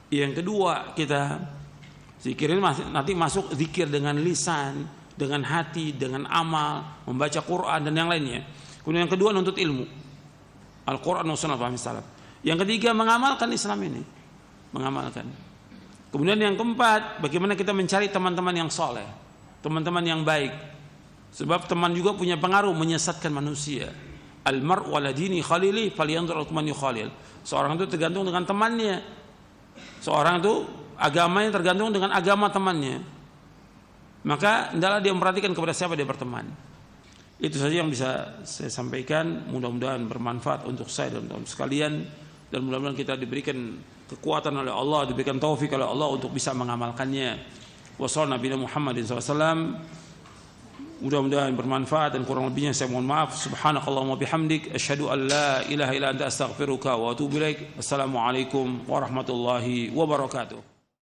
yang kedua kita zikirin nanti masuk zikir dengan lisan, dengan hati, dengan amal, membaca Quran dan yang lainnya. Kemudian yang kedua nuntut ilmu, Al-Quran wa sunnah fahmi salaf. Yang ketiga mengamalkan Islam ini, mengamalkan. Kemudian yang keempat bagaimana kita mencari teman-teman yang soleh, teman-teman yang baik. Sebab teman juga punya pengaruh menyesatkan manusia. Al-mar'u ala dini khalili falyanzur man yukhalil. Seorang itu tergantung dengan temannya. Seorang itu agamanya tergantung dengan agama temannya. Maka hendaklah dia memperhatikan kepada siapa dia berteman. Itu saja yang bisa saya sampaikan. Mudah-mudahan bermanfaat untuk saya dan untuk sekalian. Dan mudah-mudahan kita diberikan kekuatan oleh Allah, diberikan taufik oleh Allah untuk bisa mengamalkannya. Wassallallahu Nabi Muhammadin SAW. Mudah-mudahan bermanfaat dan kurang lebihnya saya mohon maaf. Subhanakallahumma bihamdik asyhadu an la ilaha illa anta astaghfiruka wa atubu ilaik. Assalamualaikum warahmatullahi wabarakatuh.